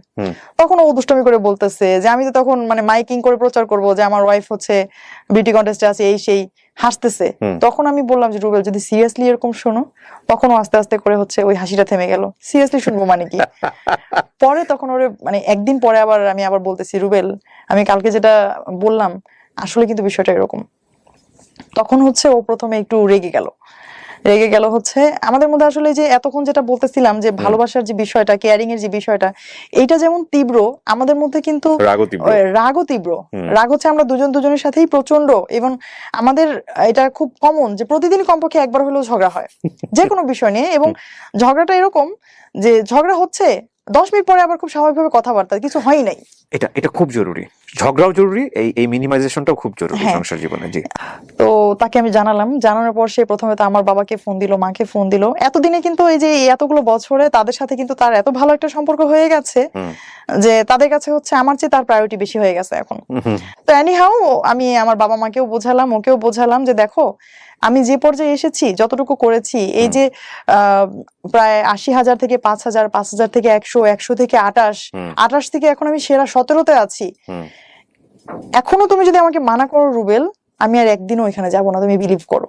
তখন ও দুষ্টামি করে বলতেছে যে আমি তো তখন মানে মাইকিং করে প্রচার করবো যে আমার ওয়াইফ হচ্ছে বিউটি কন্টেস্টে আছে, এই সেই, হাসতেছে। তখন আমি বললাম যে রুবেল যদি সিরিয়াসলি এরকম শোনো, তখন ও আস্তে আস্তে করে হচ্ছে ওই হাসিটা থেমে গেল, সিরিয়াসলি শুনবো মানে কি। পরে তখন ওরে মানে একদিন পরে আমি আবার বলতেছি রুবেল আমি কালকে যেটা বললাম আসলে কিন্তু বিষয়টা এরকম। তখন হচ্ছে ও প্রথমে একটু রেগে গেল, রেগে গেল হচ্ছে আমাদের মধ্যে আসলে যে এতক্ষণ যেটা বলতেছিলাম যে ভালোবাসার যে বিষয়টা, কেয়ারিং এর যে বিষয়টা, এইটা যেমন তীব্র আমাদের মধ্যে কিন্তু রাগও তীব্র। রাগ হচ্ছে আমরা দুজন দুজনের সাথেই প্রচন্ড, এবং আমাদের এটা খুব কমন যে প্রতিদিন কমপক্ষে একবার হলেও ঝগড়া হয় যে কোনো বিষয় নিয়ে, এবং ঝগড়াটা এরকম যে ঝগড়া হচ্ছে 10 মিনিট পরে আবার খুব স্বাভাবিকভাবে কথাবার্তা, কিছু হয় নাই। এটা খুব জরুরি, ঝগড়াও জরুরি, এই মিনিমাইজেশনটাও খুব জরুরি সংসার জীবনে। জি। তো তাকে আমি জানানোর পর সে প্রথমে তো আমার বাবাকে ফোন দিল, মাকে ফোন দিল। এতদিনে কিন্তু এই যে এতগুলো বছরে তাদের সাথে কিন্তু তার এত ভালো একটা সম্পর্ক হয়ে গেছে যে তাদের কাছে হচ্ছে আমার চেয়ে তার প্রায়োরিটি বেশি হয়ে গেছে এখন। তো এনিহাউ আমি আমার বাবা মাকেও বোঝালাম, ওকেও বোঝালাম যে দেখো আমি যে পর্যায়ে এসেছি, যতটুকু করেছি, এই যে প্রায় 80,000 থেকে 5,000, 5,000 থেকে 100, 100 থেকে 28, 28 থেকে এখন আমি সেরা 17তে আছি। এখনো তুমি যদি আমাকে মানা করো রুবেল, আমি আর একদিনও ওইখানে যাব না, তুমি বিলিভ করো।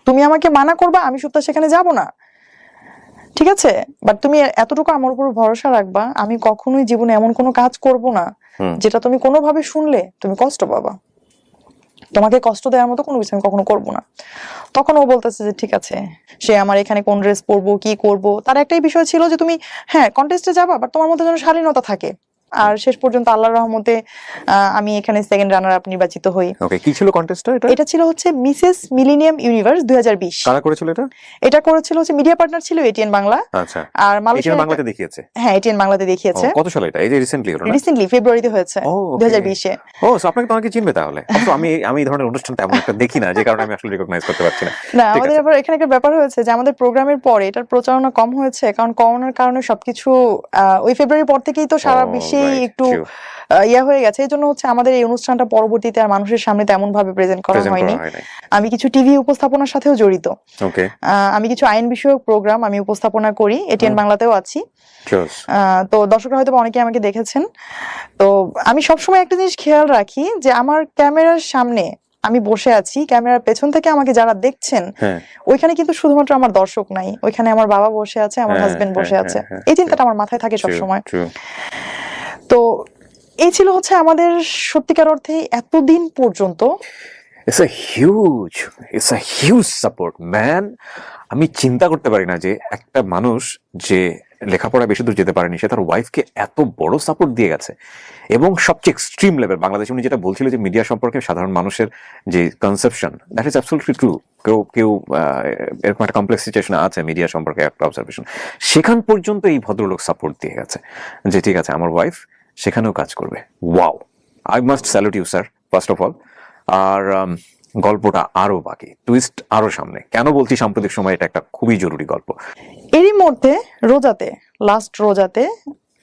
তুমি আমাকে মানা করবা, আমি সুপ্তা সেখানে যাব না, ঠিক আছে? বাট তুমি এতটুকু আমার উপর ভরসা রাখবা, আমি কখনোই জীবনে এমন কোনো কাজ করব না যেটা তুমি কোনোভাবে শুনলে তুমি কষ্ট পাবা। তোমাকে কষ্ট দেওয়ার মতো কোনো কিছু আমি কখনো করবো না। তখন ও বলতেছে যে ঠিক আছে, সে আমার এখানে কোন ড্রেস পরবো, কি করব, তার একটাই বিষয় ছিল যে তুমি হ্যাঁ কন্টেস্টে যাবা, বাট তোমার মধ্যে যেন শালীনতা থাকে। আর শেষ পর্যন্ত আল্লাহর রহমতে আমি এখানে সেকেন্ড রানার আপ নির্বাচিত হই। ওকে, কি ছিল কন্টেস্টটা? এটা ছিল হচ্ছে মিসেস মিলেনিয়াম ইউনিভার্স 2020। কারা করেছিল এটা? এটা করেছিল হচ্ছে মিডিয়া পার্টনার ছিল এটিএন বাংলা। আচ্ছা। আর মালয়েশিয়া বাংলাতে দেখিয়েছে? হ্যাঁ, এটিএন বাংলাতে দেখিয়েছে। কত সালে এটা? এই যে রিসেন্টলি হলো না? রিসেন্টলি ফেব্রুয়ারিতে হয়েছে 2020 এ। ও, সো আপনাকে তো অনেকে চিনবে তাহলে। অবশ্য আমি এই ধরনের অনুষ্ঠান তেমন একটা দেখি না, যে কারণে আমি আসলে রিকগনাইজ করতে পারছি না। না, আমাদের আবার এখানে একটা ব্যাপার হয়েছে যে আমাদের প্রোগ্রামের পরে এটার প্রচারণা কম হয়েছে, কারণ করোনার কারণে সবকিছু ওই ফেব্রুয়ারি পর থেকেই তো সারা বিশ্বেই একটু ইয়া হয়ে গেছে। এই জন্য হচ্ছে আমাদের এই অনুষ্ঠানটা পরবর্তীতে আর মানুষের সামনে তেমন ভাবে প্রেজেন্ট করা হয়নি। আমি কিছু টিভি উপস্থাপনার সাথেও জড়িত। আমি কিছু আইন বিষয়ক প্রোগ্রাম আমি উপস্থাপনা করি, এটিএন বাংলাতেও আছি। তো দর্শকরা হয়তো অনেকে আমাকে দেখেছেন। তো আমি সবসময় একটা জিনিস খেয়াল রাখি যে আমার ক্যামেরার সামনে আমি বসে আছি, ক্যামেরার পেছন থেকে আমাকে যারা দেখছেন ওইখানে কিন্তু শুধুমাত্র আমার দর্শক নাই, ওইখানে আমার বাবা বসে আছে, আমার হাজবেন্ড বসে আছে। এই চিন্তাটা আমার মাথায় থাকে সবসময়। তো এই ছিল হচ্ছে আমাদের সত্যিকার অর্থে এতদিন পর্যন্ত It's a huge support, man. আমি চিন্তা করতে পারি না যে একটা মানুষ যে লেখাপড়া বেশি দূর যেতে পারেনি, সে তার ওয়াইফকে এত বড় সাপোর্ট দিয়ে গেছে, এবং সবচেয়ে এক্সট্রিম লেভেল। বাংলাদেশ উনি যেটা বলছিল যে মিডিয়া সম্পর্কে সাধারণ মানুষের যে conception, that is absolutely true. কেউ এরকম একটা কমপ্লেক্স সিচুয়েশন আছে মিডিয়া সম্পর্কে, একটা অবজারভেশন, সেখান পর্যন্ত এই ভদ্রলোক সাপোর্ট দিয়ে গেছে যে ঠিক আছে আমার ওয়াইফ সেখানেও কাজ করবে। Wow, I must salute you sir, first of all. আর গল্পটা আরো বাকি, টুইস্ট আরো সামনে। কেন বলছি সাম্প্রতিক সময় এটা একটা খুবই জরুরি গল্প। এরই মধ্যে লাস্ট রোজাতে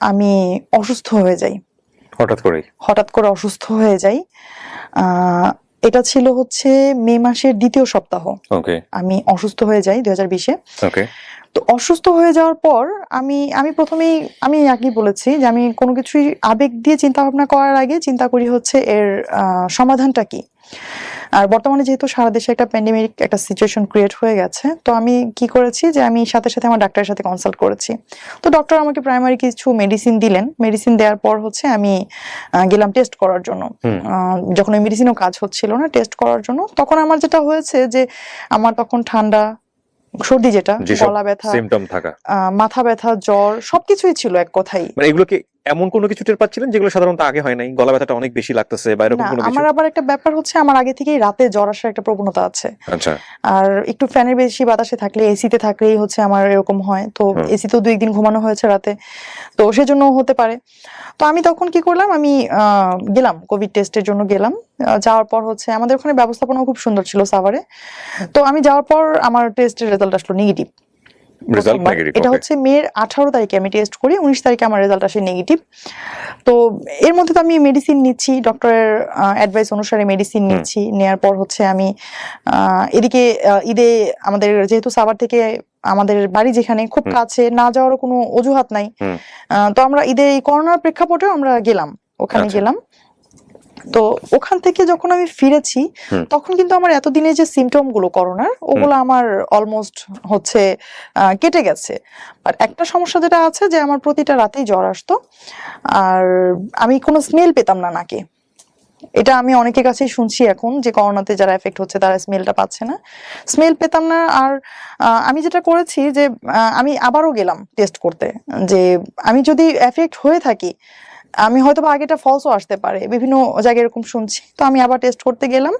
আমি অসুস্থ হয়ে যাই, হঠাৎ করে অসুস্থ হয়ে যাই। এটা ছিল হচ্ছে মে মাসের দ্বিতীয় সপ্তাহ। আমি অসুস্থ হয়ে যাই 2020-এ। তো অসুস্থ হয়ে যাওয়ার পর আমি প্রথমেই আমি আগেই বলেছি যে আমি কোনো কিছুই আবেগ দিয়ে চিন্তা ভাবনা করার আগে চিন্তা করি হচ্ছে এর সমাধানটা কি। আর বর্তমানে যেহেতু সারা দেশে একটা প্যান্ডেমিক একটা সিচুয়েশন ক্রিয়েট হয়ে গেছে, তো আমি কি করেছি যে আমি সাথে সাথে আমার ডাক্তারের সাথে কনসাল্ট করেছি। তো ডক্টর আমাকে প্রাইমারি কিছু মেডিসিন দিলেন। মেডিসিন দেওয়ার পর হচ্ছে আমি গেলাম টেস্ট করার জন্য। যখন ওই মেডিসিনও কাজ হচ্ছিল না, টেস্ট করার জন্য, তখন আমার যেটা হয়েছে যে আমার তখন ঠান্ডা, সর্দি, যেটা গলা ব্যথা, সিম্পটম থাকা, মাথা ব্যথা, জ্বর, সবকিছুই ছিল এক কথাই। মানে এগুলো কি এমন কোনো কিছু টের পাচ্ছিলেন যেগুলো সাধারণত আগে হয় নাই? গলা ব্যথাটা অনেক বেশি লাগতেছে বা এরকম কোনো কিছু? আমার আবার একটা ব্যাপার হচ্ছে আমার আগে থেকেই রাতে জ্বর আসার একটা প্রবণতা আছে। আচ্ছা। আর একটু ফ্যানের বেশি বাতাসে থাকলে, এসিতে থাকলেই হচ্ছে আমার এরকম হয়। তো এসিতেও 2 দিন ঘুমানো হয়েছে রাতে, তো সেজন্য হতে পারে। তো আমি তখন কি করলাম, আমি গেলাম কোভিড টেস্টের জন্য গেলাম। যাওয়ার পর হচ্ছে আমাদের ওখানে ব্যবস্থাপনা খুব সুন্দর ছিল সাভারে। তো আমি যাওয়ার পর আমার টেস্টের রেজাল্ট আসলো নেগেটিভ। এটা হচ্ছে মের 18 তারিখে আমি টেস্ট করি, 19 তারিখে আমার রেজাল্ট আসে নেগেটিভ। তো এর মধ্যে তো আমি মেডিসিন নিচ্ছি, ডক্টরের অ্যাডভাইস অনুসারে মেডিসিন নিচ্ছি। নেওয়ার পর হচ্ছে আমি এদিকে ঈদে আমাদের যেহেতু সাভার থেকে আমাদের বাড়ি যেখানে খুব কাছে, না যাওয়ারও কোনো অজুহাত নাই। তো আমরা ঈদে এই করোনার প্রেক্ষাপটেও আমরা গেলাম, ওখানে গেলাম। তো ওখান থেকে যখন আমি ফিরেছি তখন কিন্তু আমার এতদিনে যে সিমটম গুলো করোনার, ওগুলো আমার অলমোস্ট হচ্ছে কেটে গেছে। আর একটা সমস্যা যেটা আছে যে আমার প্রতিটা রাতেই জ্বর আসতো, আর আমি কোনো স্মেল পেতাম না নাকে। এটা আমি অনেকের কাছেই শুনছি এখন যে করোনাতে যারা এফেক্ট হচ্ছে তারা স্মেলটা পাচ্ছে না, স্মেল পেতাম না। আর আমি যেটা করেছি যে আমি আবারও গেলাম টেস্ট করতে, যে আমি যদি এফেক্ট হয়ে থাকি, আমি হয়তো বা আগেটা ফলসও আসতে পারে, বিভিন্ন জায়গায় এরকম শুনছি। তো আমি আবার টেস্ট করতে গেলাম।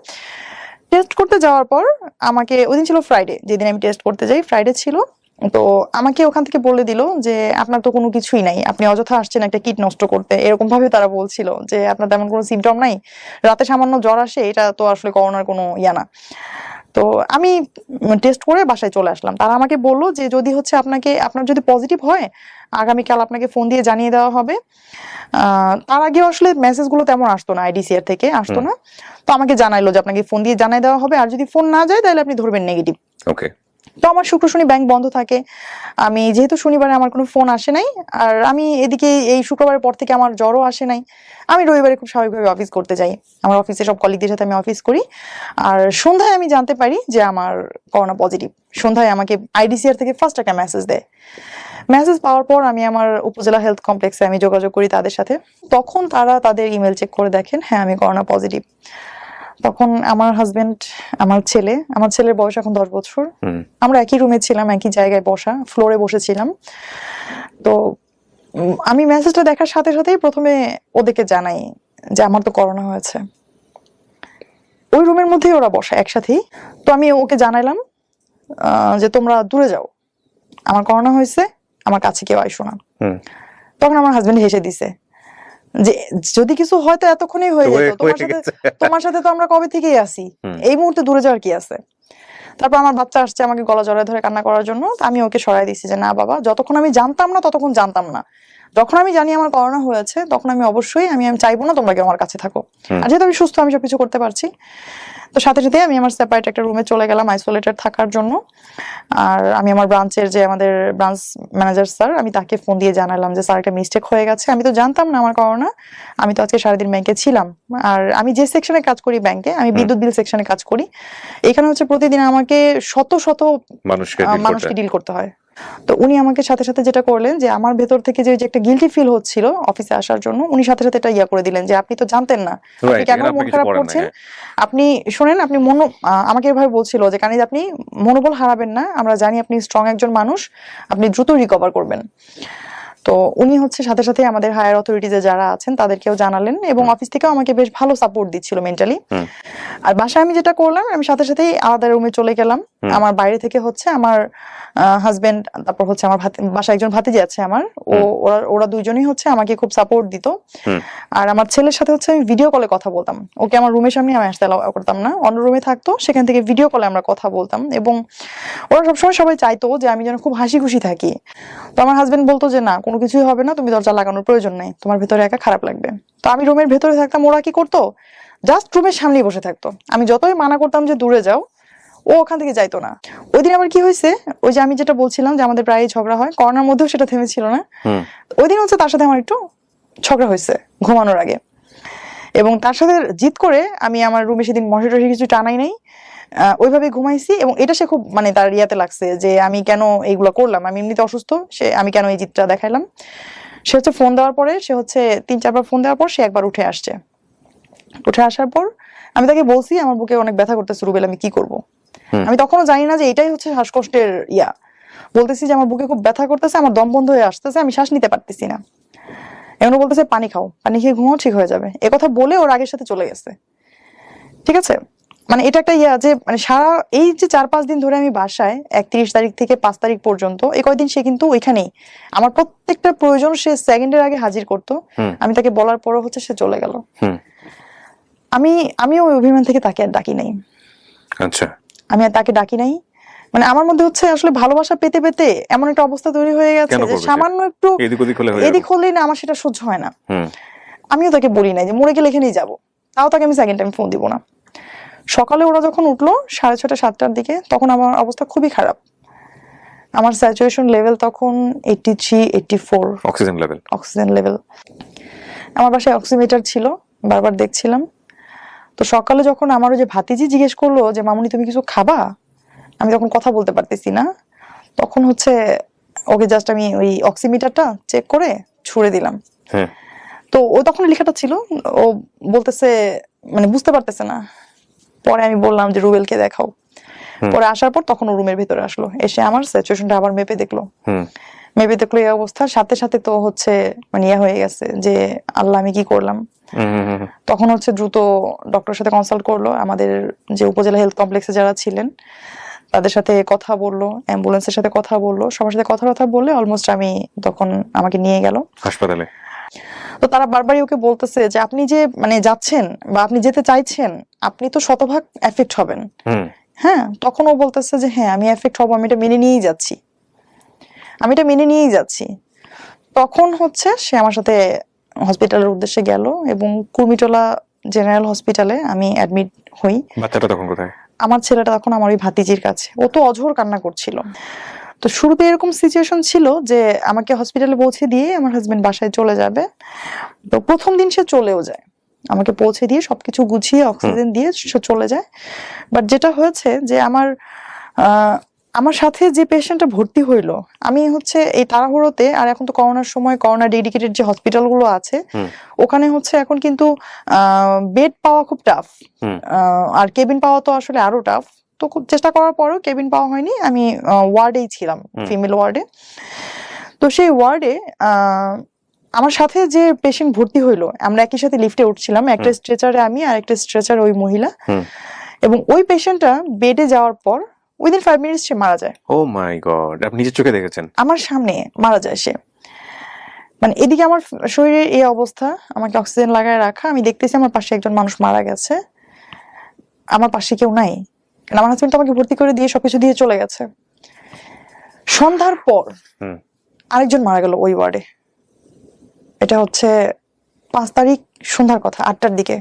টেস্ট করতে যাওয়ার পর আমাকে, ওই দিন ছিল ফ্রাইডে, যেদিন আমি টেস্ট করতে যাই ফ্রাইডে ছিল, তো আমাকে ওখান থেকে বলে দিল যে আপনার তো কোনো কিছুই নাই, আপনি অযথা আসছেন একটা কিট নষ্ট করতে, এরকম ভাবে তারা বলছিল যে আপনার তেমন কোনো সিমটম নাই, রাতে সামান্য জ্বর আসে, এটা তো আসলে করোনার কোনো ইয়া না। তো আমি টেস্ট করে বাসায় চলে আসলাম। তারা আমাকে বললো যে যদি হচ্ছে আপনার যদি পজিটিভ হয়, আগামীকাল আপনাকে ফোন দিয়ে জানিয়ে দেওয়া হবে। তার আগেও আসলে মেসেজগুলো তেমন আসতো না, আইডিসিআর থেকে আসতো না। তো আমাকে জানাইলো যে আপনাকে ফোন দিয়ে জানিয়ে দেওয়া হবে, আর যদি ফোন না যায় তাহলে আপনি ধরবেন নেগেটিভ। ওকে। তো আমার শুক্র শনি ব্যাংক বন্ধ থাকে, আমি যেহেতু শনিবারে আমার কোনো ফোন আসে নাই, আর আমি এদিকে এই শুক্রবারের পর থেকে আমার জ্বরও আসে নাই, আমি রবিবারে খুব স্বাভাবিকভাবে অফিস করতে যাই, আমার অফিসে সব কলিগদের সাথে আমি অফিস করি। আর সন্ধ্যায় আমি জানতে পারি যে আমার করোনা পজিটিভ। সন্ধ্যায় আমাকে আইডিসিআর থেকে ফার্স্ট একটা মেসেজ দেয়। মেসেজ পাওয়ার পর আমি আমার উপজেলা হেলথ কমপ্লেক্সে আমি যোগাযোগ করি তাদের সাথে। তখন তারা তাদের ইমেল চেক করে দেখেন হ্যাঁ আমি করোনা পজিটিভ। তখন আমার হাজবেন্ড, আমার ছেলের বয়স এখন 10 বছর, আমরা একই রুমে ছিলাম, একই জায়গায় বসা, ফ্লোরে বসেছিলাম। তো আমি মেসেজটা দেখার সাথে সাথেই প্রথমে ওদেরকে জানাই যে আমার তো করোনা হয়েছে। ওই রুমের মধ্যেই ওরা বসা একসাথেই। তো আমি ওকে জানাইলাম যে তোমরা দূরে যাও, আমার করোনা হয়েছে, আমার কাছে কেউ আইসো না। তখন আমার হাজবেন্ড হেসে দিছে যে যদি কিছু হয়তো এতক্ষণই হয়ে যেত, তোমার সাথে তো আমরা কবে থেকেই আছি, এই মুহূর্তে দূরে যাওয়ার কি আছে। তারপর আমার বাচ্চা আসছে আমাকে গলা জড়ায় ধরে কান্না করার জন্য, আমি ওকে সরাই দিচ্ছি যে না বাবা, যতক্ষণ আমি জানতাম না ততক্ষণ জানতাম না, যখন আমি জানি আমার করোনা হয়েছে তখন আমি অবশ্যই আমি চাইবো না তোমরা কেউ আমার কাছে থাকো, আর যেহেতু আমি সুস্থ আমি সবকিছু করতে পারছি। তো সাথে সাথে আমি আমার সেপারেট একটা রুমে চলে গেলাম আইসোলেটেড থাকার জন্য। আর আমি আমার ব্রাঞ্চের যে আমাদের ব্রাঞ্চ ম্যানেজার স্যার, আমি তাকে ফোন দিয়ে জানালাম যে স্যার একটা মিস্টেক হয়ে গেছে, আমি তো জানতাম না আমার করোনা, আমি তো আজকে সারাদিন ব্যাংকে ছিলাম, আর আমি যে সেকশনে কাজ করি ব্যাংকে, আমি বিদ্যুৎ বিল সেকশনে কাজ করি, এখানে হচ্ছে প্রতিদিন আমাকে শত শত মানুষকে ডিল করতে হয়। তো উনি আমাকে সাথে সাথে যেটা করলেন যে আমার ভেতর থেকে যে একটা গিল্টি ফিল হচ্ছিল অফিসে আসার জন্য, উনি সাথে সাথে এটা ইয়া করে দিলেন যে আপনি তো জানতেন না, আপনি কেন মন খারাপ করছেন, আপনি শোনেন, আপনি আমাকে এভাবে বলছিল যে কানিজ আপনি মনোবল হারাবেন না, আমরা জানি আপনি স্ট্রং একজন মানুষ, আপনি দ্রুত রিকভার করবেন। তো উনি হচ্ছে সাথে সাথে আমাদের হায়ার অথরিটিজে যারা আছেন তাদেরকেও জানালেন, এবং অফিস থেকেও আমাকে বেশ ভালো সাপোর্ট দিচ্ছিল মেন্টালি। আর বাসায় আমি যেটা করলাম, আমি সাথে সাথেই আলাদা রুমে চলে গেলাম। আমার বাইরে থেকে হচ্ছে আমার হাজবেন্ড, তারপর হচ্ছে আমার বাসায় একজন ভাতিজি আছে আমার, ওরা দুইজনই হচ্ছে আমাকে খুব সাপোর্ট দিত। আর আমার ছেলের সাথে হচ্ছে আমি ভিডিও কলে কথা বলতাম, ওকে আমার রুমের সামনে আমি আসতে অ্যালাউ করতাম না, অন্য রুমে থাকতো, সেখান থেকে ভিডিও কলে আমরা কথা বলতাম, এবং ওরা সবসময় সবাই চাইতো যে আমি যেন খুব হাসি খুশি থাকি। তো আমার হাজবেন্ড বলতো যে না কোনো কিছুই হবে না, তুমি দরজা লাগানোর প্রয়োজন নেই, তোমার ভেতরে একা খারাপ লাগবে। তো আমি রুমের ভেতরে থাকতাম, ওরা কি করতো জাস্ট রুমের সামনেই বসে থাকতো, আমি যতই মানা করতাম যে দূরে যাও, ও ওখান থেকে যাইতো না। ওই দিন আবার কি হয়েছে, ওই যে আমি যেটা বলছিলাম যে আমাদের প্রায় ঝগড়া হয়, করোনার মধ্যেও সেটা থেমেছিল না, ওই দিন হচ্ছে তার সাথে আমার একটু ঝগড়া হয়েছে ঘুমানোর আগে, এবং তার সাথে জিদ করে আমি আমার রুমে সেদিন মশা টশি কিছু টানাই নাই, ওইভাবে ঘুমাইছি। এবং এটা সে খুব মানে তার ইয়াতে লাগছে যে আমি কেন এইগুলো করলাম, আমি এমনিতে অসুস্থ, আমি কেন এই জিদটা দেখাইলাম। সে হচ্ছে ফোন দেওয়ার পরে, সে হচ্ছে 3-4 বার ফোন দেওয়ার পর সে একবার উঠে আসছে। উঠে আসার পর আমি তাকে বলছি আমার বুকে অনেক ব্যথা করতেছে রুবেল, আমি কি করব। আমি তখনও জানি না যে এটাই হচ্ছে শ্বাসকষ্টের ইয়া, বলতেছি যে আমার বুকে খুব ব্যথা করতেছে, আমার দম বন্ধ হয়ে আসতেছে, আমি শ্বাস নিতে পারতেছি না। এমন বলতেছে পানি খাও, পানি খেয়ে ঘুমাও, ঠিক হয়ে যাবে, এ কথা বলে ওর আগের সাথে চলে গেছে। ঠিক আছে, মানে এটা একটা ইয়া যে মানে সারা এই যে 4-5 দিন ধরে আমি বাসায় 31 তারিখ থেকে 5 তারিখ পর্যন্ত এই কয়দিন সে কিন্তু ওইখানেই আমার প্রত্যেকটা প্রয়োজন সে সেকেন্ডের আগে হাজির করতো। আমি তাকে বলার পরও হচ্ছে সে চলে গেল। আমি ওই অভিমান থেকে তাকে আর ডাকি নাই। আচ্ছা, আমি আর তাকে ডাকি নাই, মানে আমার মধ্যে হচ্ছে আসলে ভালোবাসা পেতে পেতে এমন একটা অবস্থা তৈরি হয়ে গেছে যে সামান্য একটু এদিক হলেই না আমার সেটা সহ্য হয় না। আমিও তাকে বলি নাই যে মরে গেলে এখানেই যাবো, তাও তাকে আমি সেকেন্ড টাইম ফোন দিব না। সকালে ওরা যখন উঠলো 6:30-7টার দিকে, তখন আমার অবস্থা খুবই খারাপ, আমার স্যাচুরেশন লেভেল তখন 83-84 অক্সিজেন লেভেল। আমার বাসায় অক্সিমিটার ছিল, বারবার দেখছিলাম। তো সকালে যখন আমার ওই যে ভাতিজি জিজ্ঞেস করলো যে মামুনি তুমি কিছু খাবা, আমি তখন কথা বলতে পারতেছি না, তখন হচ্ছে ওকে জাস্ট আমি ওই অক্সিমিটারটা চেক করে ছুড়ে দিলাম। তো ও তখন লেখাটা ছিল, ও বলতেছে মানে বুঝতে পারতেছে না। পরে আমি বললাম যে রুবেলকে দেখাও। পরে আসার পর তখন ও রুমের ভিতরে আসলো, এসে আমার সিচুয়েশনটা আবার মেপে দেখলো। মেপে দেখলো এই অবস্থা, সাথে সাথে তো হচ্ছে মানে ইয়ে হয়ে গেছে যে আল্লাহ আমি কি করলাম। তখন হচ্ছে দ্রুত ডক্টরের সাথে কনসাল্ট করলো, আমাদের যে উপজেলা হেলথ কমপ্লেক্সে যারা ছিলেন তাদের সাথে কথা বললো, অ্যাম্বুলেন্সের সাথে কথা বললো, সবার সাথে কথা বললে অলমোস্ট আমি তখন আমাকে নিয়ে গেল হাসপাতালে। তো তারা বারবারই ওকে বলতেছে যে আপনি যে মানে যাচ্ছেন বা আপনি যেতে চাইছেন, আপনি তো শতভাগ এফেক্ট হবেন। হ্যাঁ, তখন ও বলতেছে যে হ্যাঁ আমি এফেক্ট হবো, আমি এটা মেনে নিয়েই যাচ্ছি। তখন হচ্ছে সে আমার সাথে হসপিটালের উদ্দেশ্যে গেল এবং কুর্মিটোলা জেনারেল হসপিটালে আমি অ্যাডমিট হই। বাচ্চাটা তখন কোথায়? আমার ছেলেটা তখন আমার ওই ভাতিজির কাছে, ও তো অঝোর কান্না করছিল। তো শুরুতে এরকম সিচুয়েশন ছিল যে আমাকে হসপিটালে পৌঁছে দিয়ে আমার হাজবেন্ড বাসায় চলে যাবে। তো প্রথম দিন সে চলেও যায়, আমাকে পৌঁছে দিয়ে সবকিছু গুছিয়ে অক্সিজেন দিয়ে সে চলে যায়। বাট যেটা হয়েছে যে আমার সাথে যে পেশেন্টটা ভর্তি হইলো, আমি হচ্ছে এই তাড়াহুড়োতে, আর এখন তো করোনার সময় করোনা ডেডিকেটেড যে হসপিটাল গুলো আছে ওখানে হচ্ছে এখন কিন্তু বেড পাওয়া খুব টাফ, আর কেবিন পাওয়া তো আসলে আরো টাফ। তো খুব চেষ্টা করার পরেও কেবিন পাওয়া হয়নি, আমি ওয়ার্ডেই ছিলাম, ফিমেল ওয়ার্ডে। তো সেই ওয়ার্ডে আমার সাথে যে পেশেন্ট ভর্তি হইলো, আমরা একই সাথে লিফটে উঠছিলাম, একটা স্ট্রেচারে আমি আর একটা স্ট্রেচারে ওই মহিলা, এবং ওই পেশেন্টটা বেডে যাওয়ার পর উইদিন 5 মিনিটস সে মারা যায়। ও মাই গড, আপনি নিজের চোখে দেখেছেন? আমার সামনে মারা যায় সে। মানে এদিকে আমার শরীরের এই অবস্থা, আমাকে অক্সিজেন লাগায় রাখা, আমি দেখতেছি আমার পাশে একজন মানুষ মারা গেছে, আমার পাশে কেউ নাই। আমার হাজবেন্ড আমাকে ভর্তি করে দিয়ে সবকিছু দিয়ে চলে গেছে। সন্ধ্যার পর আরেকজন মারা গেল ওই ওয়ার্ডে। এটা হচ্ছে 5 তারিখ সন্ধ্যার কথা, 8টার দিকে।